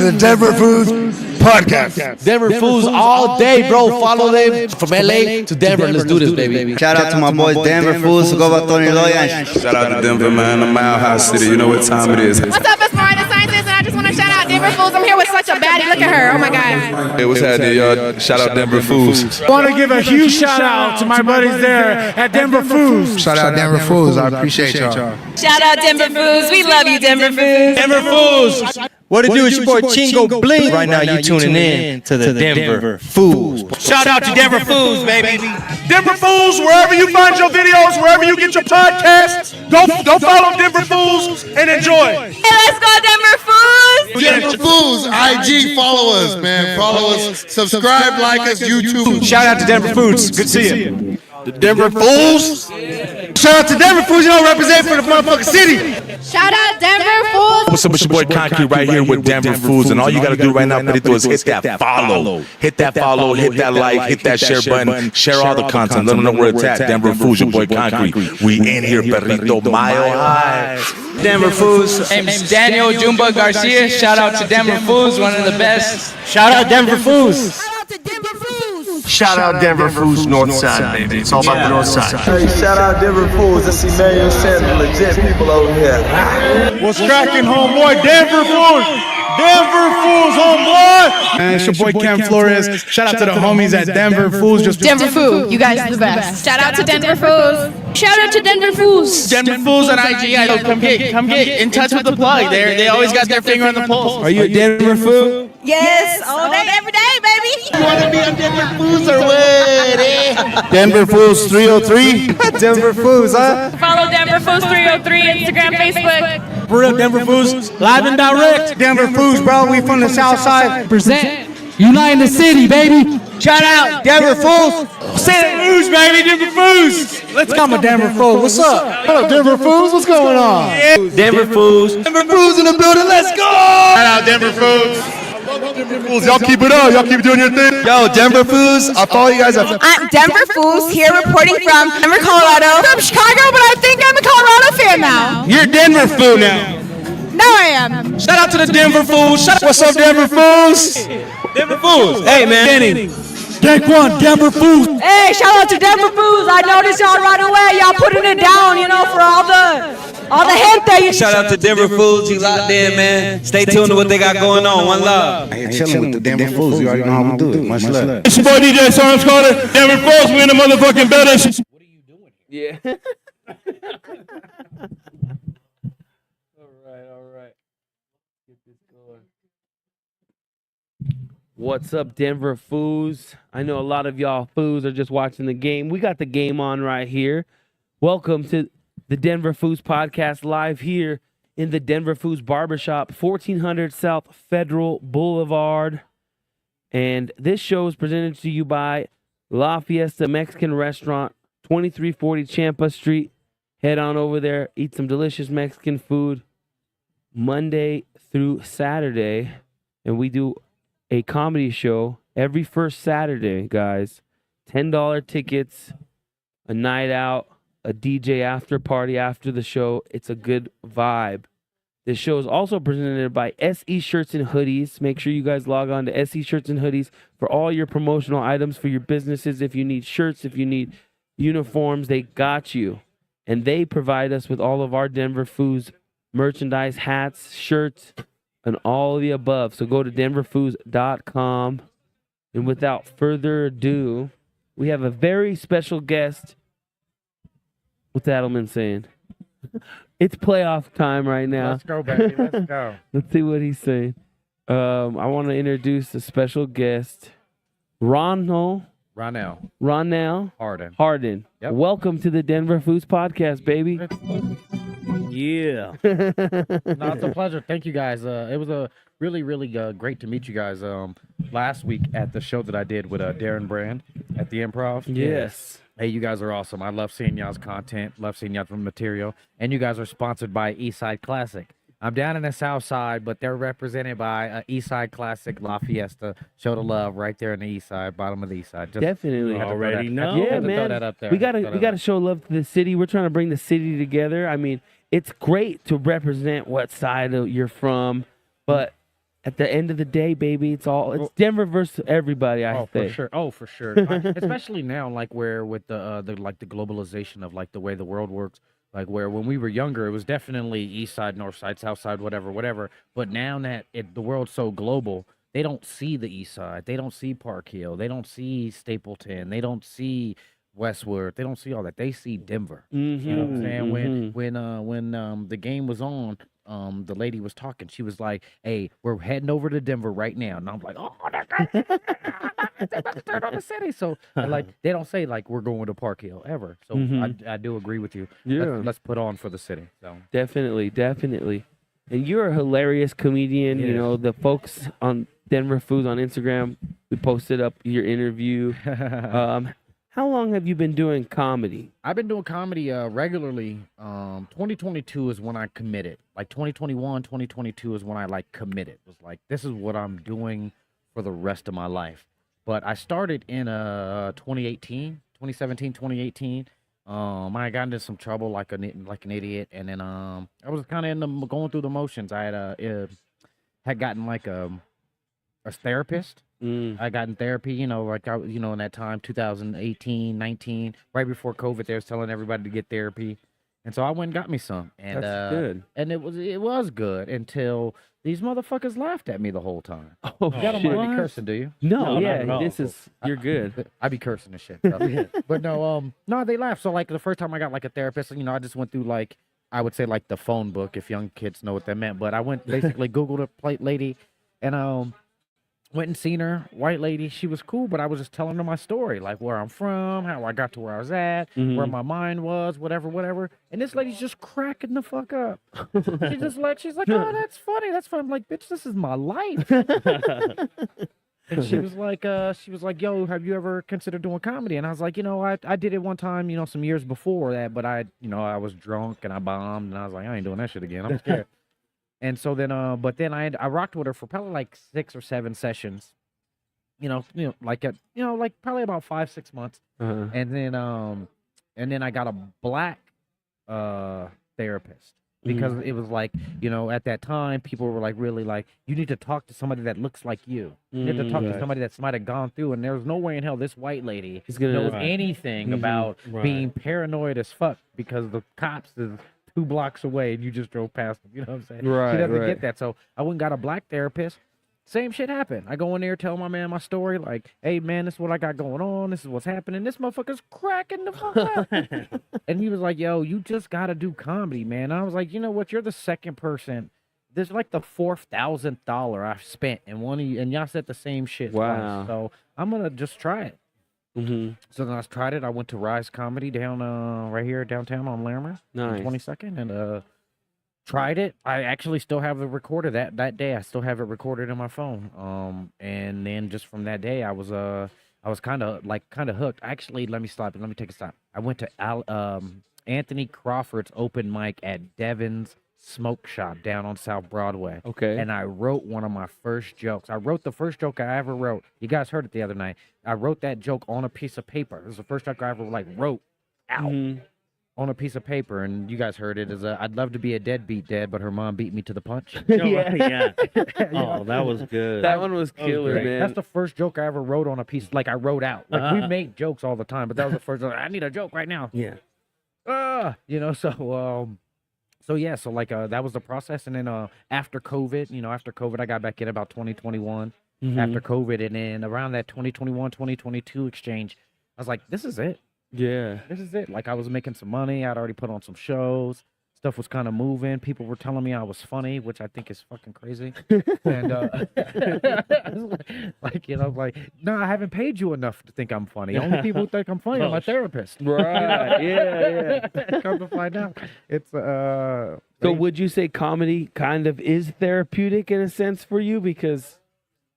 the Denver Foos podcast. Denver Foos all day, bro. Follow them from LA to Denver. Let's do this, baby. Shout out to my boys, Denver Foos. Go about Tony Loyan. Shout out to Denver, man. The Mile High City. You know what time it is. What's up, it's Marina Scientist, and I just want to shout out Denver Foos. I'm here with such a baddie. Look at her. Oh, my God. Hey, what's happening, y'all? Shout out Denver Foos. I want to give a huge shout out to my buddies there at Denver Foos. Shout out Denver Foos. I appreciate y'all. Shout out Denver Foos. We love you, Denver Foos. Denver Foos. What it do is your boy Chingo Bling. Right now you tuning in to the Denver Foos. Shout out to Denver Foos, baby. Denver Foos, wherever you find your videos, wherever you get your podcasts, go follow Denver Foos and enjoy. Hey, let's go, Denver Foos. Denver Foos, IG, follow us, man. Follow us, subscribe, like us, YouTube. Shout out to Denver Foos. Good to see you. The Denver Foos. Shout out to Denver Foos, you know, represent for the motherfucking city. Shout out Denver Foos. What's up, it's your boy Concrete right here with Denver Foos, and all you gotta do right now, Pedito, is hit that follow. Hit that follow, hit that like, hit that share button, share all the content, let them know where it's at. Denver Foos, your boy Concrete. We in here, Perrito, mile high. Denver Foos. Name's Daniel Jumba Garcia. Shout out to Denver Foos, one of the best. Shout out Denver Foos. Shout out to Denver Foos. Shout out Denver Foos, North Side, baby. It's all about the North Side. Hey, shout out Denver Foos. I see Mario Sanders, legit people over here. What's cracking, homeboy? Denver Foos. Denver Foos, homeboy. And it's your boy Cam Flores. Shout out to the homies at Denver Foos. Denver Foos. You guys are the best. Shout out to Denver Foos. Shout out to Denver Foos. Denver Foos on IG. Come get in touch with the plug. They always got their finger on the pulse. Are you a Denver Foo? Yes, all day, every day, baby. You want to be on Denver Foos or what? Denver Foos 303. Denver Foos, huh? Follow Denver Foos 303, Instagram, Facebook. For real, Denver Foos, live and direct. Denver Foos, bro. We from the South Side. Present. Uniting the city, baby. Shout out Denver Foos. Santa Cruz, baby. Denver Foos. Let's come with Denver Foos. What's up? What up, Denver Foos? What's going on? Denver Foos. Denver Foos in the building. Let's go. Shout out Denver Foos. Y'all keep it up. Y'all keep doing your thing. Yo, Denver Foos. I'll follow you guys up. I'm Denver Foos, here reporting from Denver, Colorado. I'm from Chicago, but I think I'm a Colorado fan now. You're Denver Foo now. Now I am. Shout out to the Denver Foos. What's up, Denver Foos? Denver Foos. Hey, man. Kenny. Take one, Denver Foos. Hey, shout out to Denver Foos. I noticed y'all right away. Y'all putting it down, you know, for all the gente. Shout out to Denver Foos. He's locked in, man. Stay tuned to what they got going on. One love. Hey, chilling with the Denver Foos. You already know how we do it. Much love. It's your boy DJ Sarnes Carter. Denver Foos, we in the motherfucking building. What are you doing here? Yeah. All right. Get this going. What's up, Denver Foos? I know a lot of y'all Foos are just watching the game. We got the game on right here. Welcome to the Denver Foos podcast live here in the Denver Foos Barbershop, 1400 South Federal Boulevard. And this show is presented to you by La Fiesta Mexican Restaurant, 2340 Champa Street. Head on over there, eat some delicious Mexican food Monday through Saturday. And we do a comedy show every first Saturday, guys. $10 tickets, a night out, a DJ after party after the show. It's a good vibe. This show is also presented by SE Shirts and Hoodies. Make sure you guys log on to SE Shirts and Hoodies for all your promotional items for your businesses. If you need shirts, if you need uniforms, they got you. And they provide us with all of our Denver Foos merchandise, hats, shirts, and all of the above. So go to denverfoos.com. And without further ado, we have a very special guest. What's Adelman saying? It's playoff time right now. Let's go, baby. Let's go. Let's see what he's saying. I want to introduce a special guest, Ronell. Hardin. Yep. Welcome to the Denver Foos podcast, baby. Yeah. No, it's a pleasure. Thank you, guys. It was a really, really great to meet you guys last week at the show that I did with Darren Brand at the Improv. Yes. Hey, you guys are awesome. I love seeing y'all's content, love seeing y'all's material, and you guys are sponsored by Eastside Classic. I'm down in the South Side, but they're represented by Eastside Classic La Fiesta. Show the love right there in the East Side, bottom of the East Side. Just definitely. already know. Yeah, man. We gotta show love to the city. We're trying to bring the city together. I mean, it's great to represent what side you're from, but at the end of the day, baby, it's Denver versus everybody. I For think. sure. Oh, for sure. Especially now, like where with the globalization of like the way the world works. Like where when we were younger, it was definitely East Side, North Side, South Side, whatever. But now that the world's so global, they don't see the East Side, they don't see Park Hill, they don't see Stapleton, they don't see Westward, they don't see all that. They see Denver. You know what I'm saying? When the game was on, the lady was talking. She was like, "Hey, we're heading over to Denver right now," and I'm like, "Oh, they're about to turn on the city." So like, they don't say like we're going to Park Hill ever. So I do agree with you. Yeah. Let's put on for the city. So Definitely. And you're a hilarious comedian. You know, the folks on Denver Foos on Instagram, we posted up your interview. How long have you been doing comedy? I've been doing comedy regularly. 2022 is when I committed. Like 2021, 2022 is when I like committed. It was like, this is what I'm doing for the rest of my life. But I started in 2017, 2018. I got into some trouble like an idiot, and then I was kind of going through the motions. I had gotten like a therapist. I got in therapy, you know, like in that time, 2018, 19, right before COVID, they was telling everybody to get therapy, and so I went and got me some, and That's good. and it was good until these motherfuckers laughed at me the whole time. Oh, You don't mind me cursing, do you? No, not at all. you're good. I be cursing and shit. So. But no, they laughed. So like the first time I got like a therapist, you know, I just went through like, I would say like the phone book if young kids know what that meant. But I went basically Googled a plate lady, and went and seen her, white lady. She was cool, but I was just telling her my story, like where I'm from, how I got to where I was at, where my mind was, whatever. And this lady's just cracking the fuck up. She's like, "Oh, that's funny. I'm like, bitch, this is my life." And she was like, "Yo, have you ever considered doing comedy?" And I was like, you know, I did it one time, you know, some years before that, but I was drunk and I bombed, and I was like, I ain't doing that shit again. I'm scared. And so then, but then I rocked with her for probably like 6 or 7 sessions, like probably about 5-6 months, and then I got a black therapist because it was like, you know, at that time people were like really like, you need to talk to somebody that looks like you. You need to talk to somebody that's might have gone through, and there's no way in hell this white lady knows anything about being paranoid as fuck because the cops is 2 blocks away and you just drove past them. You know what I'm saying? Right, She doesn't right. get that. So I went and got a black therapist. Same shit happened. I go in there, tell my man my story, like, "Hey man, this is what I got going on. This is what's happening." This motherfucker's cracking the fuck up. And he was like, "Yo, you just gotta do comedy, man." I was like, "You know what? You're the second person. This is like the $4,000 I've spent, and and y'all said the same shit Wow. twice. So I'm gonna just try it." So then I tried it. I went to Rise Comedy down right here downtown on Larimer, Nice. 22nd, and tried it. I actually still have it recorded that day. I still have it recorded in my phone. And then just from that day, I was kind of hooked. Actually, let me take a stop. I went to Anthony Crawford's open mic at Devin's Smoke Shop down on South Broadway. Okay. And I wrote one of my first jokes. I wrote the first joke I ever wrote. You guys heard it the other night. I wrote that joke on a piece of paper. It was the first joke I ever wrote out on a piece of paper. And you guys heard it as I'd love to be a deadbeat dad, but her mom beat me to the punch. Yeah. Oh, that was good. That one was killer, man. That's the first joke I ever wrote on a piece, like I wrote out. Like we make jokes all the time, but that was the first. I need a joke right now. Yeah. So yeah, so like that was the process, and then after COVID, I got back in about 2021 after COVID, and then around that 2021-2022 exchange, I was like, this is it. Yeah. This is it. Like I was making some money. I'd already put on some shows. Stuff was kind of moving. People were telling me I was funny, which I think is fucking crazy. And no, I haven't paid you enough to think I'm funny. Only people who think I'm funny are my therapist. Right. Yeah. Come to find out, it's So would you say comedy kind of is therapeutic in a sense for you? Because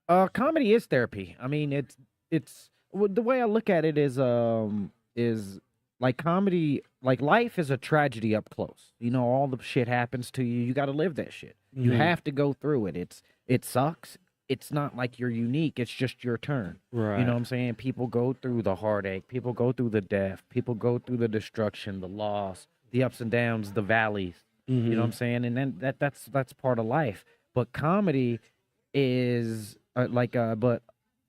comedy is therapy. I mean, it's the way I look at it is like comedy, like life is a tragedy up close. You know, all the shit happens to you. You got to live that shit. You have to go through it. It sucks. It's not like you're unique. It's just your turn. Right. You know what I'm saying? People go through the heartache. People go through the death. People go through the destruction, the loss, the ups and downs, the valleys. You know what I'm saying? And then that's part of life. But comedy is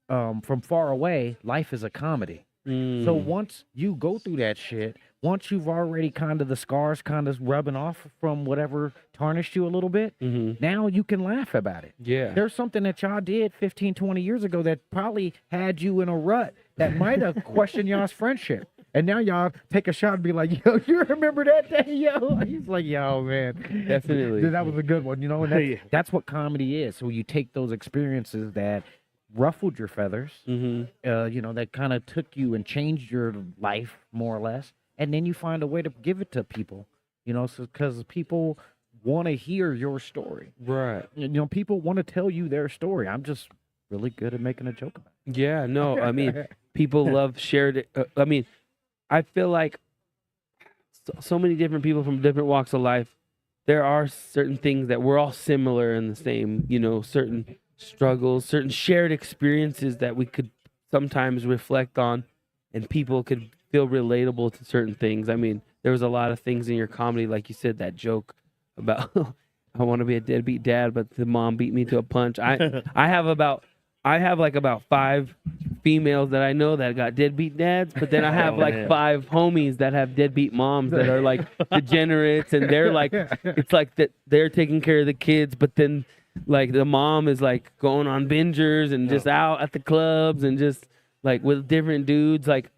from far away, life is a comedy. So once you go through that shit, once you've already kind of the scars kind of rubbing off from whatever tarnished you a little bit, now you can laugh about it. Yeah. There's something that y'all did 15, 20 years ago that probably had you in a rut that might have questioned y'all's friendship. And now y'all take a shot and be like, yo, you remember that day, yo? He's like, yo, man. Definitely. That was a good one, you know? And that's what comedy is. So you take those experiences that ruffled your feathers, you know, that kind of took you and changed your life more or less, and then you find a way to give it to people, you know, so because people want to hear your story, right? You know, people want to tell you their story. I'm just really good at making a joke about it. Yeah, no, I mean, people love shared. I mean, I feel like so many different people from different walks of life. There are certain things that we're all similar in the same, you know, certain struggles, certain shared experiences that we could sometimes reflect on, and people could feel relatable to certain things. I mean, there was a lot of things in your comedy, like you said, that joke about I want to be a deadbeat dad, but the mom beat me to a punch. I have like about 5 females that I know that got deadbeat dads, but then I have like 5 homies that have deadbeat moms that are like degenerates, and they're like, it's like that they're taking care of the kids, but then like the mom is like going on bingers and just out at the clubs and just like with different dudes. Like,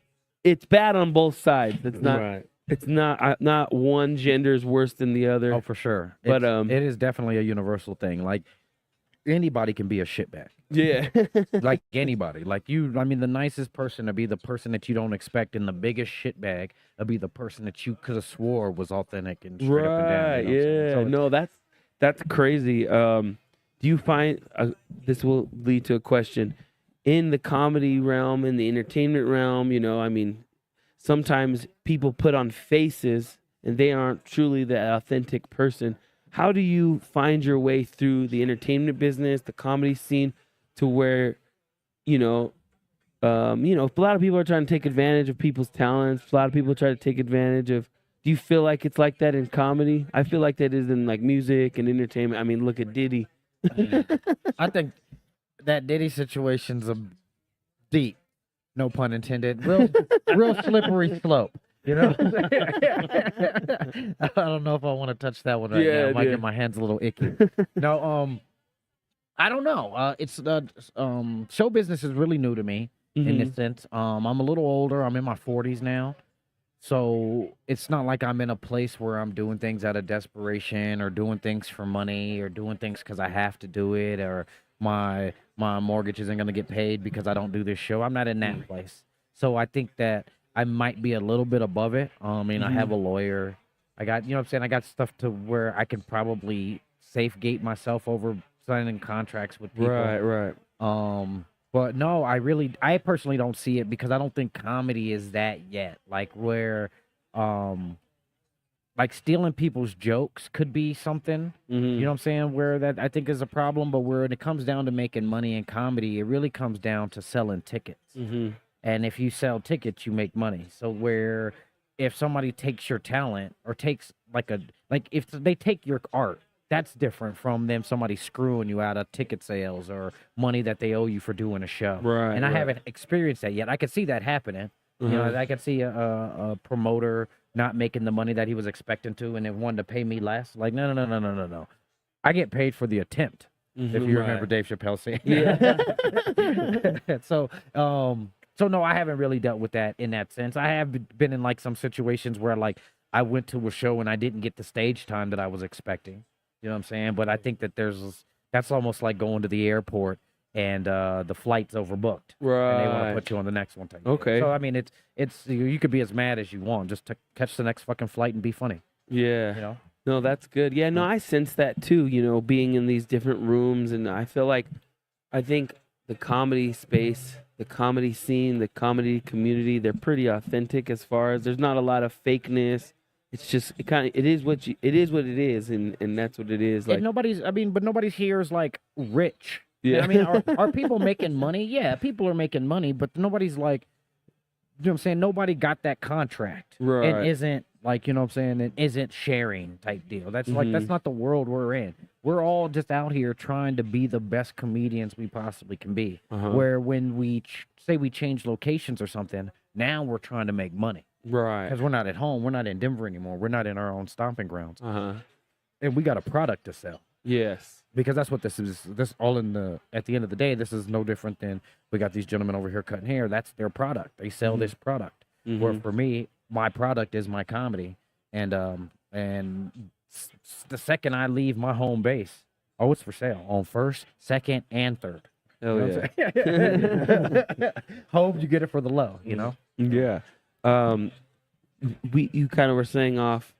it's bad on both sides. It's not. It's not one gender is worse than the other. Oh, for sure. But it is definitely a universal thing. Like, anybody can be a shitbag. Yeah. Like anybody. Like you, I mean, the nicest person to be the person that you don't expect, and the biggest shitbag will be the person that you could have swore was authentic and straight up and down. You know So no, that's crazy. Do you find this will lead to a question in the comedy realm, in the entertainment realm? You know, I mean, sometimes people put on faces and they aren't truly the authentic person. How do you find your way through the entertainment business, the comedy scene, to where, you know, a lot of people are trying to take advantage of people's talents. A lot of people try to take advantage of. Do you feel like it's like that in comedy? I feel like that is in like music and entertainment. I mean, look at Diddy. I think that Diddy situation's a deep, no pun intended, real slippery slope. You know, I don't know if I want to touch that one right now. I might get my hands a little icky. No, I don't know. It's show business is really new to me in this sense. I'm a little older. I'm in my 40s now. So it's not like I'm in a place where I'm doing things out of desperation or doing things for money or doing things because I have to do it, or my mortgage isn't going to get paid because I don't do this show. I'm not in that place. So I think that I might be a little bit above it. I mean, I have a lawyer. I got, you know what I'm saying? I got stuff to where I can probably safe-gate myself over signing contracts with people. Right. But no, I personally don't see it because I don't think comedy is that yet. Like where, like stealing people's jokes could be something, you know what I'm saying? Where that I think is a problem, but when it comes down to making money in comedy, it really comes down to selling tickets. And if you sell tickets, you make money. So where if somebody takes your talent or takes if they take your art, that's different from them somebody screwing you out of ticket sales or money that they owe you for doing a show. Right. And I haven't experienced that yet. I could see that happening. You know, I could see a promoter not making the money that he was expecting to, and then wanted to pay me less. Like, no. I get paid for the attempt. If you remember Dave Chappelle saying. So no, I haven't really dealt with that in that sense. I have been in like some situations where like I went to a show and I didn't get the stage time that I was expecting. You know what I'm saying? But I think that that's almost like going to the airport and the flight's overbooked. Right. And they want to put you on the next one. Okay. So I mean, it's you could be as mad as you want, just to catch the next fucking flight and be funny. Yeah. You know? No, that's good. Yeah, no, I sense that too, you know, being in these different rooms, and I think the comedy space, the comedy scene, the comedy community, they're pretty authentic as far as there's not a lot of fakeness. It's just it is what it is, and that's what it is. Like, and nobody's here is like rich. Yeah. I mean, are people making money? Yeah, people are making money, but nobody's like, you know what I'm saying? Nobody got that contract. Right. And isn't like, you know what I'm saying, it isn't sharing type deal. That's like, that's not the world we're in. We're all just out here trying to be the best comedians we possibly can be. Where when we say we change locations or something, now we're trying to make money. Right. Because we're not at home. We're not in Denver anymore. We're not in our own stomping grounds. And we got a product to sell. Yes. Because that's what this is. This all in the, at the end of the day, this is no different than we got these gentlemen over here cutting hair. That's their product. They sell this product. Where for me, my product is my comedy. And the second I leave my home base, oh, it's for sale on 1st, 2nd, and 3rd. Oh, You know yeah. Hope you get it for the low, you know? Yeah. You kind of were saying off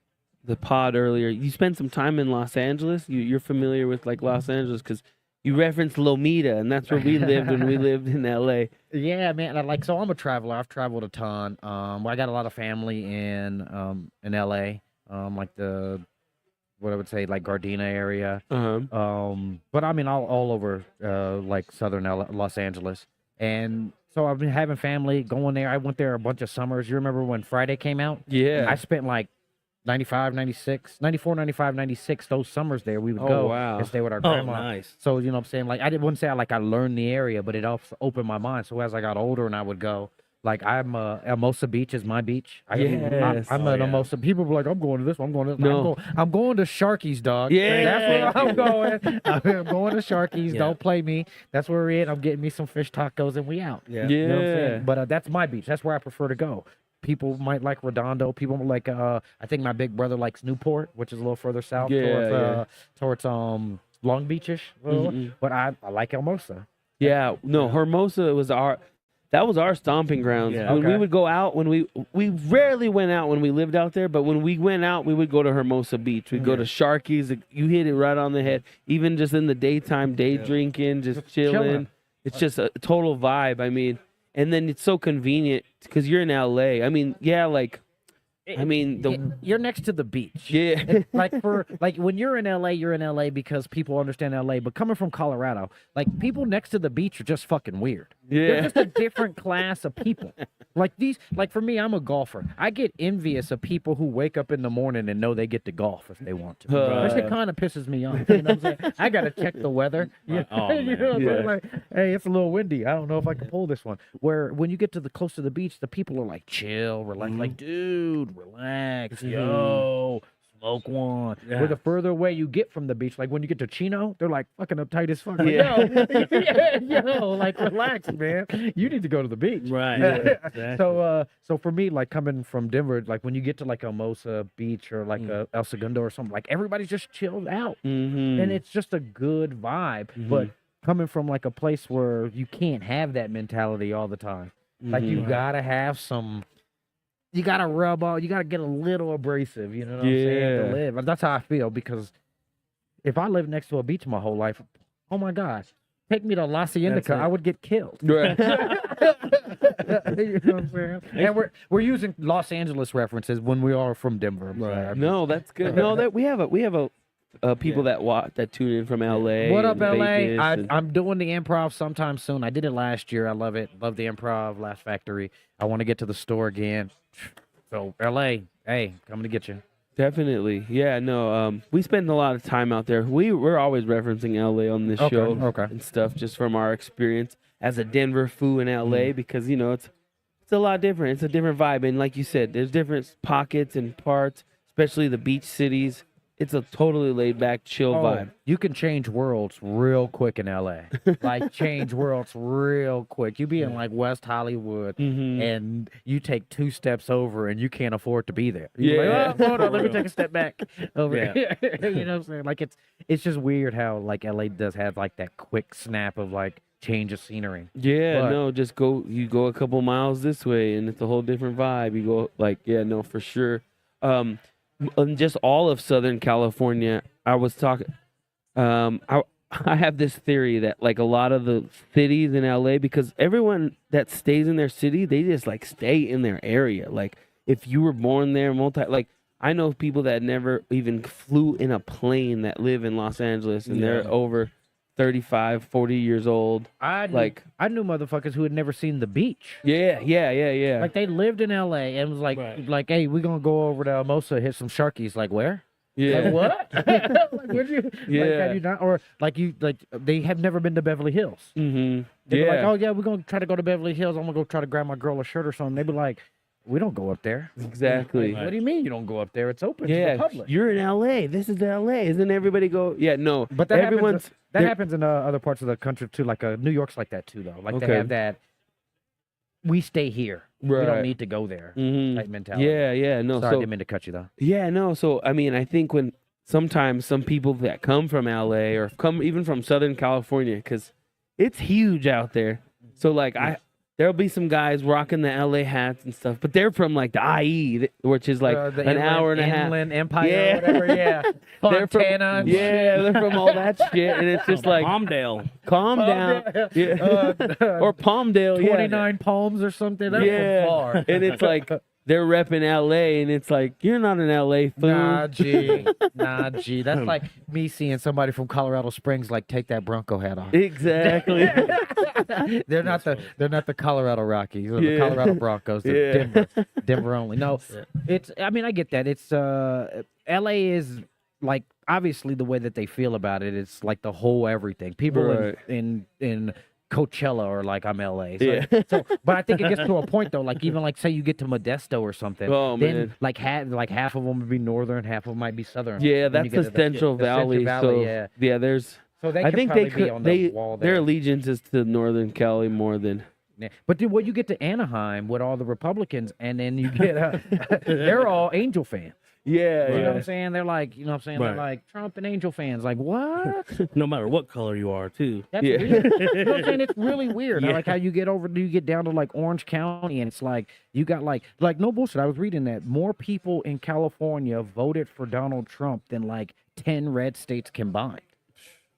the pod earlier, you spent some time in Los Angeles. You're familiar with like Los Angeles because you referenced Lomita, and that's where we lived when we lived in LA. Yeah, man. So I'm a traveler. I've traveled a ton. I got a lot of family in LA. Like what I would say, like Gardena area. But I mean, all over like southern Los Angeles. And so I've been having family going there. I went there a bunch of summers. You remember when Friday came out? Yeah. I spent like 94, 95, 96, those summers there, we would go and stay with our grandma. Nice. So, you know what I'm saying? Like, wouldn't say I learned the area, but it also opened my mind. So as I got older and I would go, like, Hermosa Beach is my beach. I'm at Hermosa. People were like, I'm going to this one, I'm going to this one. No. I'm going to Sharky's, dog. Yeah. That's where I'm going. I'm going to Sharky's. Don't play me. That's where we're at. I'm getting me some fish tacos and we out. Yeah. You know what I'm saying? But that's my beach. That's where I prefer to go. People might like Redondo. People like I think my big brother likes Newport, which is a little further south towards Long Beachish. But I like Hermosa. Yeah, no, Hermosa was our stomping grounds. Yeah. When we would go out, we rarely went out when we lived out there, but when we went out, we would go to Hermosa Beach. We'd go to Sharky's. You hit it right on the head. Even just in the daytime, drinking, just chilling. It's just a total vibe. I mean, and then it's so convenient because you're in LA. I mean, you're next to the beach. Yeah. like when you're in LA because people understand LA. But coming from Colorado, like people next to the beach are just fucking weird. Yeah. They're just a different class of people. Like for me, I'm a golfer. I get envious of people who wake up in the morning and know they get to golf if they want to. That shit kind of pisses me off. You know what I'm saying? I gotta check the weather. You know what I'm saying? Like, hey, it's a little windy. I don't know if I can pull this one. Where when you get to the close to the beach, the people are like chill, relax. Like, dude, relax, yo. Smoke one. Yeah. Where the further away you get from the beach, like when you get to Chino, they're like fucking uptight as fuck. Like, yo, like relax, man. You need to go to the beach. Right. Yeah, exactly. So for me, like coming from Denver, like when you get to like Hermosa Beach or like El Segundo or something, like everybody's just chilled out, and it's just a good vibe. But coming from like a place where you can't have that mentality all the time, like you gotta have some. You gotta rub on. You gotta get a little abrasive. You know what I'm saying? To live. And that's how I feel because if I lived next to a beach my whole life, oh my gosh, take me to La Cienega, I would get killed. Right. You know what I'm saying? And we're using Los Angeles references when we are from Denver. Right. No, that's good. No, that we have people that tune in from LA. What up, LA? Vegas I'm doing the improv sometime soon. I did it last year. I love it. Love the improv, Laugh Factory. I want to get to the store again. So LA, hey, coming to get you. Definitely. Yeah, no, we spend a lot of time out there. We're always referencing LA on this show and stuff just from our experience as a Denver foo in LA because, you know, it's a lot different. It's a different vibe. And like you said, there's different pockets and parts, especially the beach cities. It's a totally laid-back, chill vibe. You can change worlds real quick in LA. Like, change worlds real quick. You be in, like, West Hollywood, and you take 2 steps over, and you can't afford to be there. You're like, oh, hold on, let me take a step back over here. You know what I'm saying? Like, it's just weird how, like, LA does have, like, that quick snap of, like, change of scenery. Yeah, no, you go a couple miles this way, and it's a whole different vibe. You go, like, yeah, no, for sure. Just all of Southern California, I was talking. I have this theory that like a lot of the cities in LA, because everyone that stays in their city, they just like stay in their area. Like if you were born there, like I know people that never even flew in a plane that live in Los Angeles, and they're over 35, 40 years old. I knew motherfuckers who had never seen the beach. Yeah. Like they lived in L.A. and was like, hey, we're gonna go over to Hermosa, hit some sharkies. Like where? Yeah. Like what? Like, would you? Yeah. Like, have you not? Or like they have never been to Beverly Hills. Mm-hmm. They'd be Yeah. like, oh yeah, we're gonna try to go to Beverly Hills. I'm gonna go try to grab my girl a shirt or something. They'd be like, we don't go up there. Exactly. What do you mean you don't go up there? It's open to the Yeah, public. you're in LA. This is LA. Isn't everybody go? Yeah, no. But that everyone's happens in other parts of the country too. Like New York's like that too, though. Like Okay. they have that. We stay here. We Right. don't need to go there. Mhm. Type mentality. Yeah. No. Sorry, I So didn't mean to cut you though. yeah, no. So I mean, I think when sometimes some people that come from LA or come even from Southern California, because it's huge out there. So like there'll be some guys rocking the LA hats and stuff, but they're from like the IE, which is like The an hour and a half. Inland Empire, Yeah. or whatever. Yeah, They're from, Fontana. and they're from all that shit, and it's just like Palmdale. calm down, yeah. Or Palmdale, yeah. 29 Palms or something. That's Yeah, far. and it's like they're repping LA, and it's like you're not an LA fool. Nah, G. That's like me seeing somebody from Colorado Springs like take that Bronco hat off. Exactly. They're not the Colorado Rockies or Yeah. the Colorado Broncos. They're Yeah. Denver only. No, it's. I mean, I get that. It's LA is like obviously the way that they feel about it. It's like the whole everything. People Right. in Coachella are like I'm LA. So, Yeah. but I think it gets to a point though. Like even like say you get to Modesto or something. Oh, then man. like half of them would be northern, half of them might be southern. Yeah, When that's you get the to Central Valley. So yeah. there's. So they I could think probably they be could. on the They wall their there. allegiance is to Northern Cali more than. Yeah. But dude, when you get to Anaheim with all the Republicans, and then you get, they're all Angel fans. Yeah, You know what I'm saying? They're like, you know what I'm saying? They're Right. like Trump and Angel fans. Like, what? No matter what color you are, too. That's Yeah. weird. You know what I'm saying? It's really weird. I Yeah. like how you get down to like Orange County, and it's like you got like no bullshit. I was reading that more people in California voted for Donald Trump than like 10 red states combined.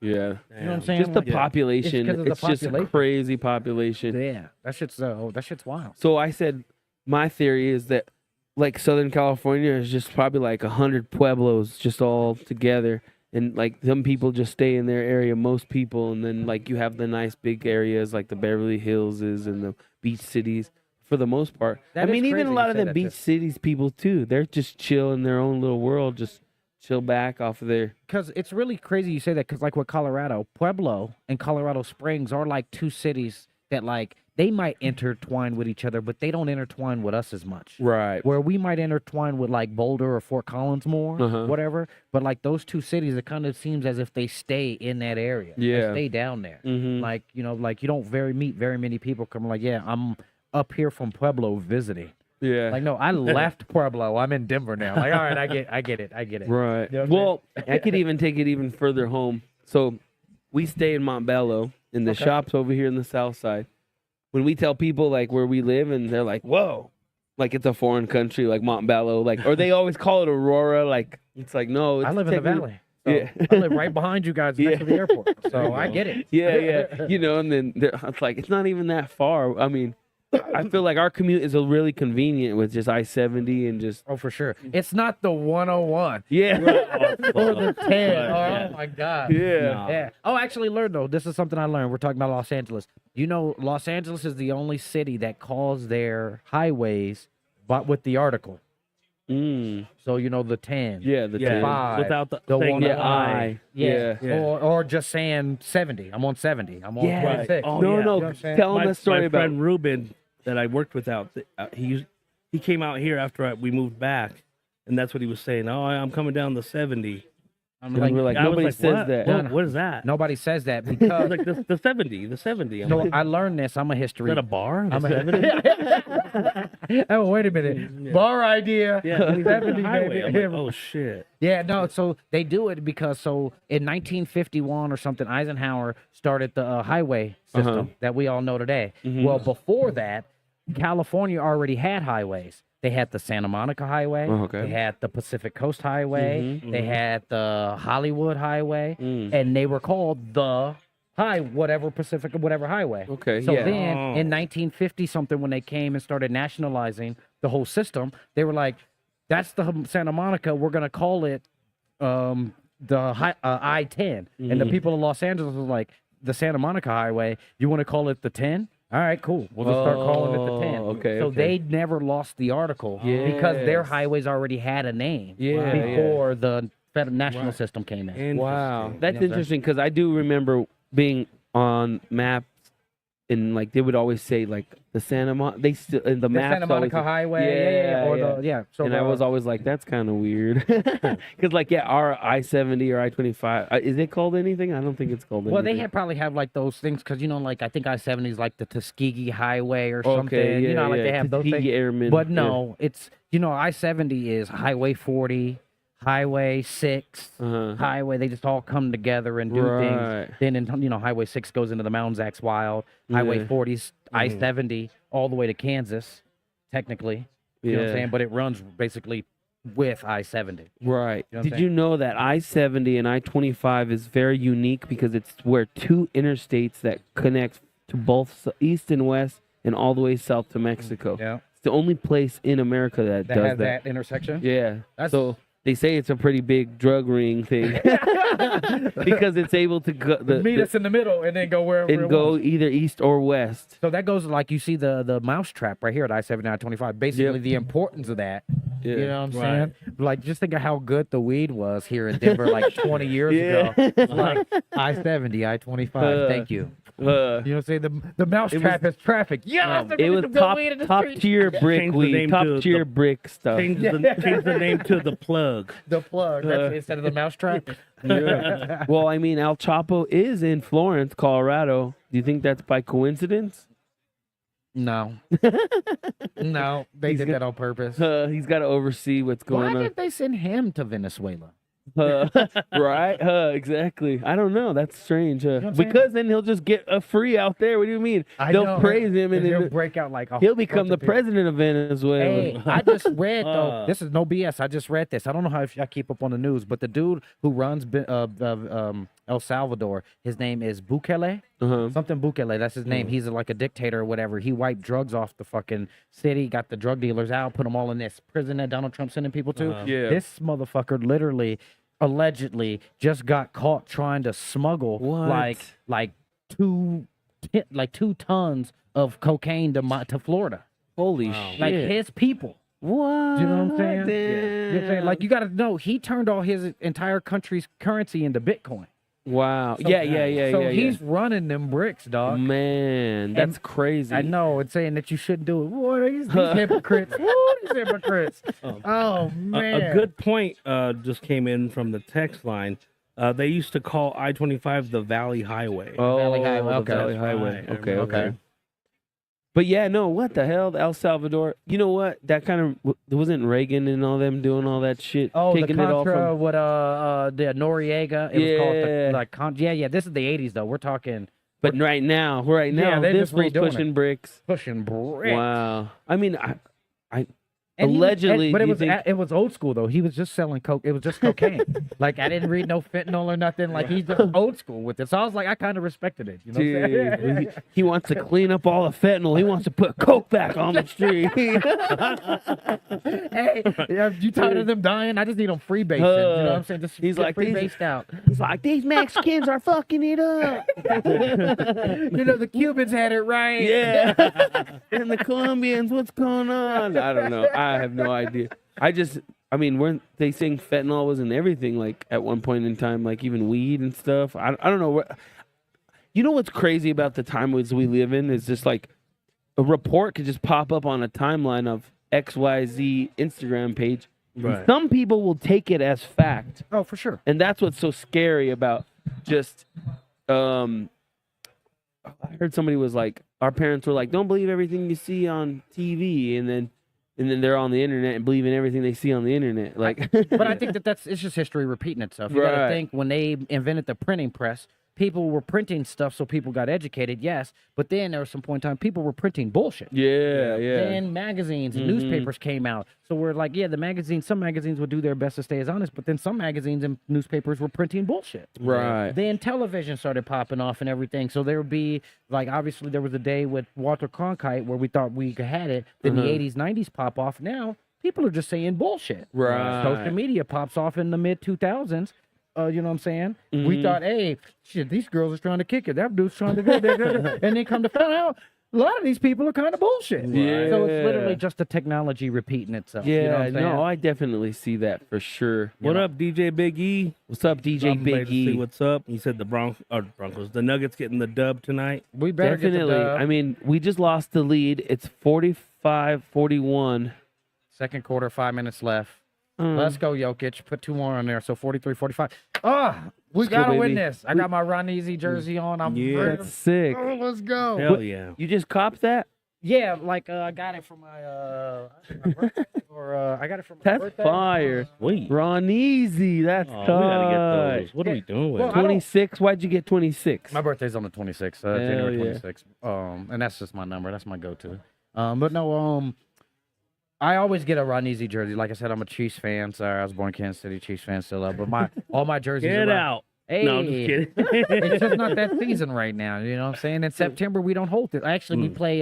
Yeah. You know what I'm saying? Just the Like, population. It's 'cause of the It's just a population. crazy population. Yeah, that shit's wild. So I said, my theory is that like Southern California is just probably like 100 pueblos just all together, and like some people just stay in their area, most people, and then like you have the nice big areas like the Beverly Hillses and the beach cities for the most part. That I is mean, even crazy a you lot of say the that, beach too. cities people too. They're just chill in their own little world, just chill back off of their. Because it's really crazy you say that. Because like with Colorado, Pueblo and Colorado Springs are like two cities that like they might intertwine with each other, but they don't intertwine with us as much. Right. Where we might intertwine with like Boulder or Fort Collins more, Uh-huh. whatever. But like those two cities, it kind of seems as if they stay in that area. They Yeah. stay down there. Mhm. Like you know, like you don't meet very many people come like, yeah, I'm up here from Pueblo visiting. Yeah. Like no, I left Pueblo. I'm in Denver now. Like all right, I get it. Right. You know what I'm Well, I could even take it even further home. So we stay in Montbello, in the shops over here in the south side. When we tell people like where we live, and they're like, "Whoa," like it's a foreign country, like Montbello, like, or they always call it Aurora, like it's like no. It's I live in the technically- valley. So Yeah. I live right behind you guys next to the airport. So I get it. Yeah. You know, and then it's like it's not even that far. I mean, I feel like our commute is really convenient with just I-70 and just. Oh, for sure. It's not the 101. Yeah. Or the 10. Oh, my God. Yeah. Yeah. Oh, I actually learned, though. This is something I learned. We're talking about Los Angeles. You know, Los Angeles is the only city that calls their highways but with the article. Mm. So, you know, the 10. Yeah, the 10. 5. Without the the saying 1 the I. Yeah. Yeah. Or just saying 70. I'm on 70. I'm on Yeah. 26. Oh, No, yeah. no. You know what I'm saying? Tell them the story my about. friend Ruben that I worked with he came out here after we moved back, and that's what he was saying. Oh, I'm coming down the 70. I'm And we're like, I was nobody like, says what? that. What is that? Nobody says that I was because like the 70, the 70. I'm no, like, I learned this. I'm a is history. that a bar? The I'm 70? Oh, wait a minute. Bar idea. Yeah, and he's on the 70, highway. baby. I'm like, oh shit. Yeah, no, so they do it because so in 1951 or something, Eisenhower started the highway system that we all know today. Well, before that, California already had highways. They had the Santa Monica Highway. Oh, okay. They had the Pacific Coast Highway. They had the Hollywood Highway, and they were called the whatever highway. Okay, So yeah. then in 1950 something, when they came and started nationalizing the whole system, they were like, "That's the Santa Monica. We're gonna call it I-10, and the people of Los Angeles was like the Santa Monica Highway. You want to call it the 10? All right, cool. We'll just start calling it the 10. Okay. So they never lost the article because their highways already had a name before the federal national system came in. Wow, that's interesting because I do remember being on maps and like they would always say like the Santa Monica. They still in the maps. Santa Monica Highway, So and I was always like, that's kind of weird because like our I-70 or I-25 is it called anything? I don't think it's called anything. Well, they probably have like those things because like I think I-70 is like the Tuskegee Highway or something. Like they have those things. Airmen, but no, it's I-70 is Highway 40. Highway 6, Highway, they just all come together and do things. Then, Highway 6 goes into the Mountains, Axe Wild. Highway 40's I-70 all the way to Kansas, technically. You know what I'm saying? But it runs basically with I-70. Right. You know Did you know that I-70 and I-25 is very unique because it's where two interstates that connect to both east and west and all the way south to Mexico. Yeah. It's the only place in America that does has that intersection? Yeah. So they say it's a pretty big drug ring thing because it's able to meet us in the middle and then go wherever and go either east or west. So that goes like you see the mousetrap right here at I-70 and I-25. Basically, the importance of that. Yeah. You know what I'm saying? Like, just think of how good the weed was here in Denver like 20 years ago. Like I-70, I-25. Thank you. You know what I'm saying? The mousetrap is traffic. Yeah, it was top tier brick weed, top tier brick stuff. Change the name to the plug. The plug. That's instead of the mousetrap. Yeah. Well, I mean, El Chapo is in Florence, Colorado. Do you think that's by coincidence? No. No, they did that on purpose. He's got to oversee what's going on. Why did they send him to Venezuela? Right? Exactly. I don't know. That's strange. Because then he'll just get a free out there. What do you mean? They'll praise him and he'll break out like he'll become the president of Venezuela. Hey, I just read though. This is no BS. I just read this. I don't know how I keep up on the news, but the dude who runs El Salvador, his name is Bukele. Something Bukele. That's his name. He's like a dictator or whatever. He wiped drugs off the fucking city, got the drug dealers out, put them all in this prison that Donald Trump's sending people to. This motherfucker literally, allegedly, just got caught trying to smuggle like 2 tons of cocaine to Florida. Holy shit! Like his people. What? Do you know what I'm saying? Yeah. You know what I'm saying? Like, you got to know, he turned all his entire country's currency into Bitcoin. Wow. So, Yeah. So he's running them bricks, dog. Man, that's crazy. I know. And saying that you shouldn't do it. What are these hypocrites? What these hypocrites? Oh, man. A good point just came in from the text line. They used to call I-25 the Valley Highway. Oh, Valley Highway. Okay. Valley Highway. Right. Okay. But yeah, no, what the hell? El Salvador. You know what? That kind of wasn't Reagan and all them doing all that shit. Oh, taking the it all Contra from with the Noriega. It was called yeah. This is the 80s though. We're talking. But right now, they're this just was redoing pushing bricks. Pushing bricks. Wow. I mean, I And allegedly, but it was old school though. He was just selling coke. It was just cocaine. Like, I didn't read no fentanyl or nothing. Like, he's just old school with it. So I was like, I kind of respected it. You know what I'm saying? he wants to clean up all the fentanyl. He wants to put coke back on the street. Hey, you tired of them dying? I just need them freebasing. You know what I'm saying? Just he's like freebased out. He's like, these Mexicans are fucking it up. You know, the Cubans had it right. Yeah. And the Colombians, what's going on? I don't know. I have no idea. I mean, weren't they saying fentanyl was in everything, like, at one point in time, like, even weed and stuff? I don't know. You know what's crazy about the time we live in is just, like, a report could just pop up on a timeline of XYZ Instagram page. Right. Some people will take it as fact. Oh, for sure. And that's what's so scary about just, I heard somebody was like, our parents were like, don't believe everything you see on TV, and then they're on the internet and believe in everything they see on the internet. Like, but I think it's just history repeating itself. You gotta think, when they invented the printing press, people were printing stuff so people got educated, yes, but then there was some point in time people were printing bullshit. Yeah. Then magazines and newspapers came out. So we're like, some magazines would do their best to stay as honest, but then some magazines and newspapers were printing bullshit. Right. Then television started popping off and everything. So there would be, like, obviously there was a day with Walter Cronkite where we thought we had it. Then the 80s, 90s pop off. Now people are just saying bullshit. Right. Social media pops off in the mid-2000s. You know what I'm saying? We Mhm. thought, hey, shit, these girls are trying to kick it. That dude's trying to do it. And then come to find out, a lot of these people are kind of bullshit. Yeah. So it's literally just the technology repeating itself. Yeah, you know what I'm saying? no, I definitely see that for sure. What up, DJ Big E? What's up, DJ Dropping by Big to see E? what's up? He said the Broncos, the Nuggets getting the dub tonight. We better Definitely. get the dub. I mean, we just lost the lead. It's 45-41. Second quarter, 5 minutes left. Let's go, Jokic. Put 2 more on there. So 43-45. We Let's go, gotta win baby. this. I got my Ron Easy jersey on. I'm very- That's sick. Oh, let's go. Hell yeah. You just copped that? Yeah, like I got it from my birthday, or I got it from my That's birthday. fire. Sweet. Ron Easy. That's Oh, we gotta get tight. those. What are we doing with Well, it? I don't- 26. Why'd you get 26? My birthday's on the 26th, Hell January yeah. 26th. And that's just my number. That's my go-to. But no, I always get a Ron Easy jersey. Like I said, I'm a Chiefs fan. Sorry, I was born in Kansas City, Chiefs fan still up. But all my jerseys Get are out. Hey, No, I'm just kidding. it's just not that season right now. You know what I'm saying? In September, we don't hold it. Actually, we play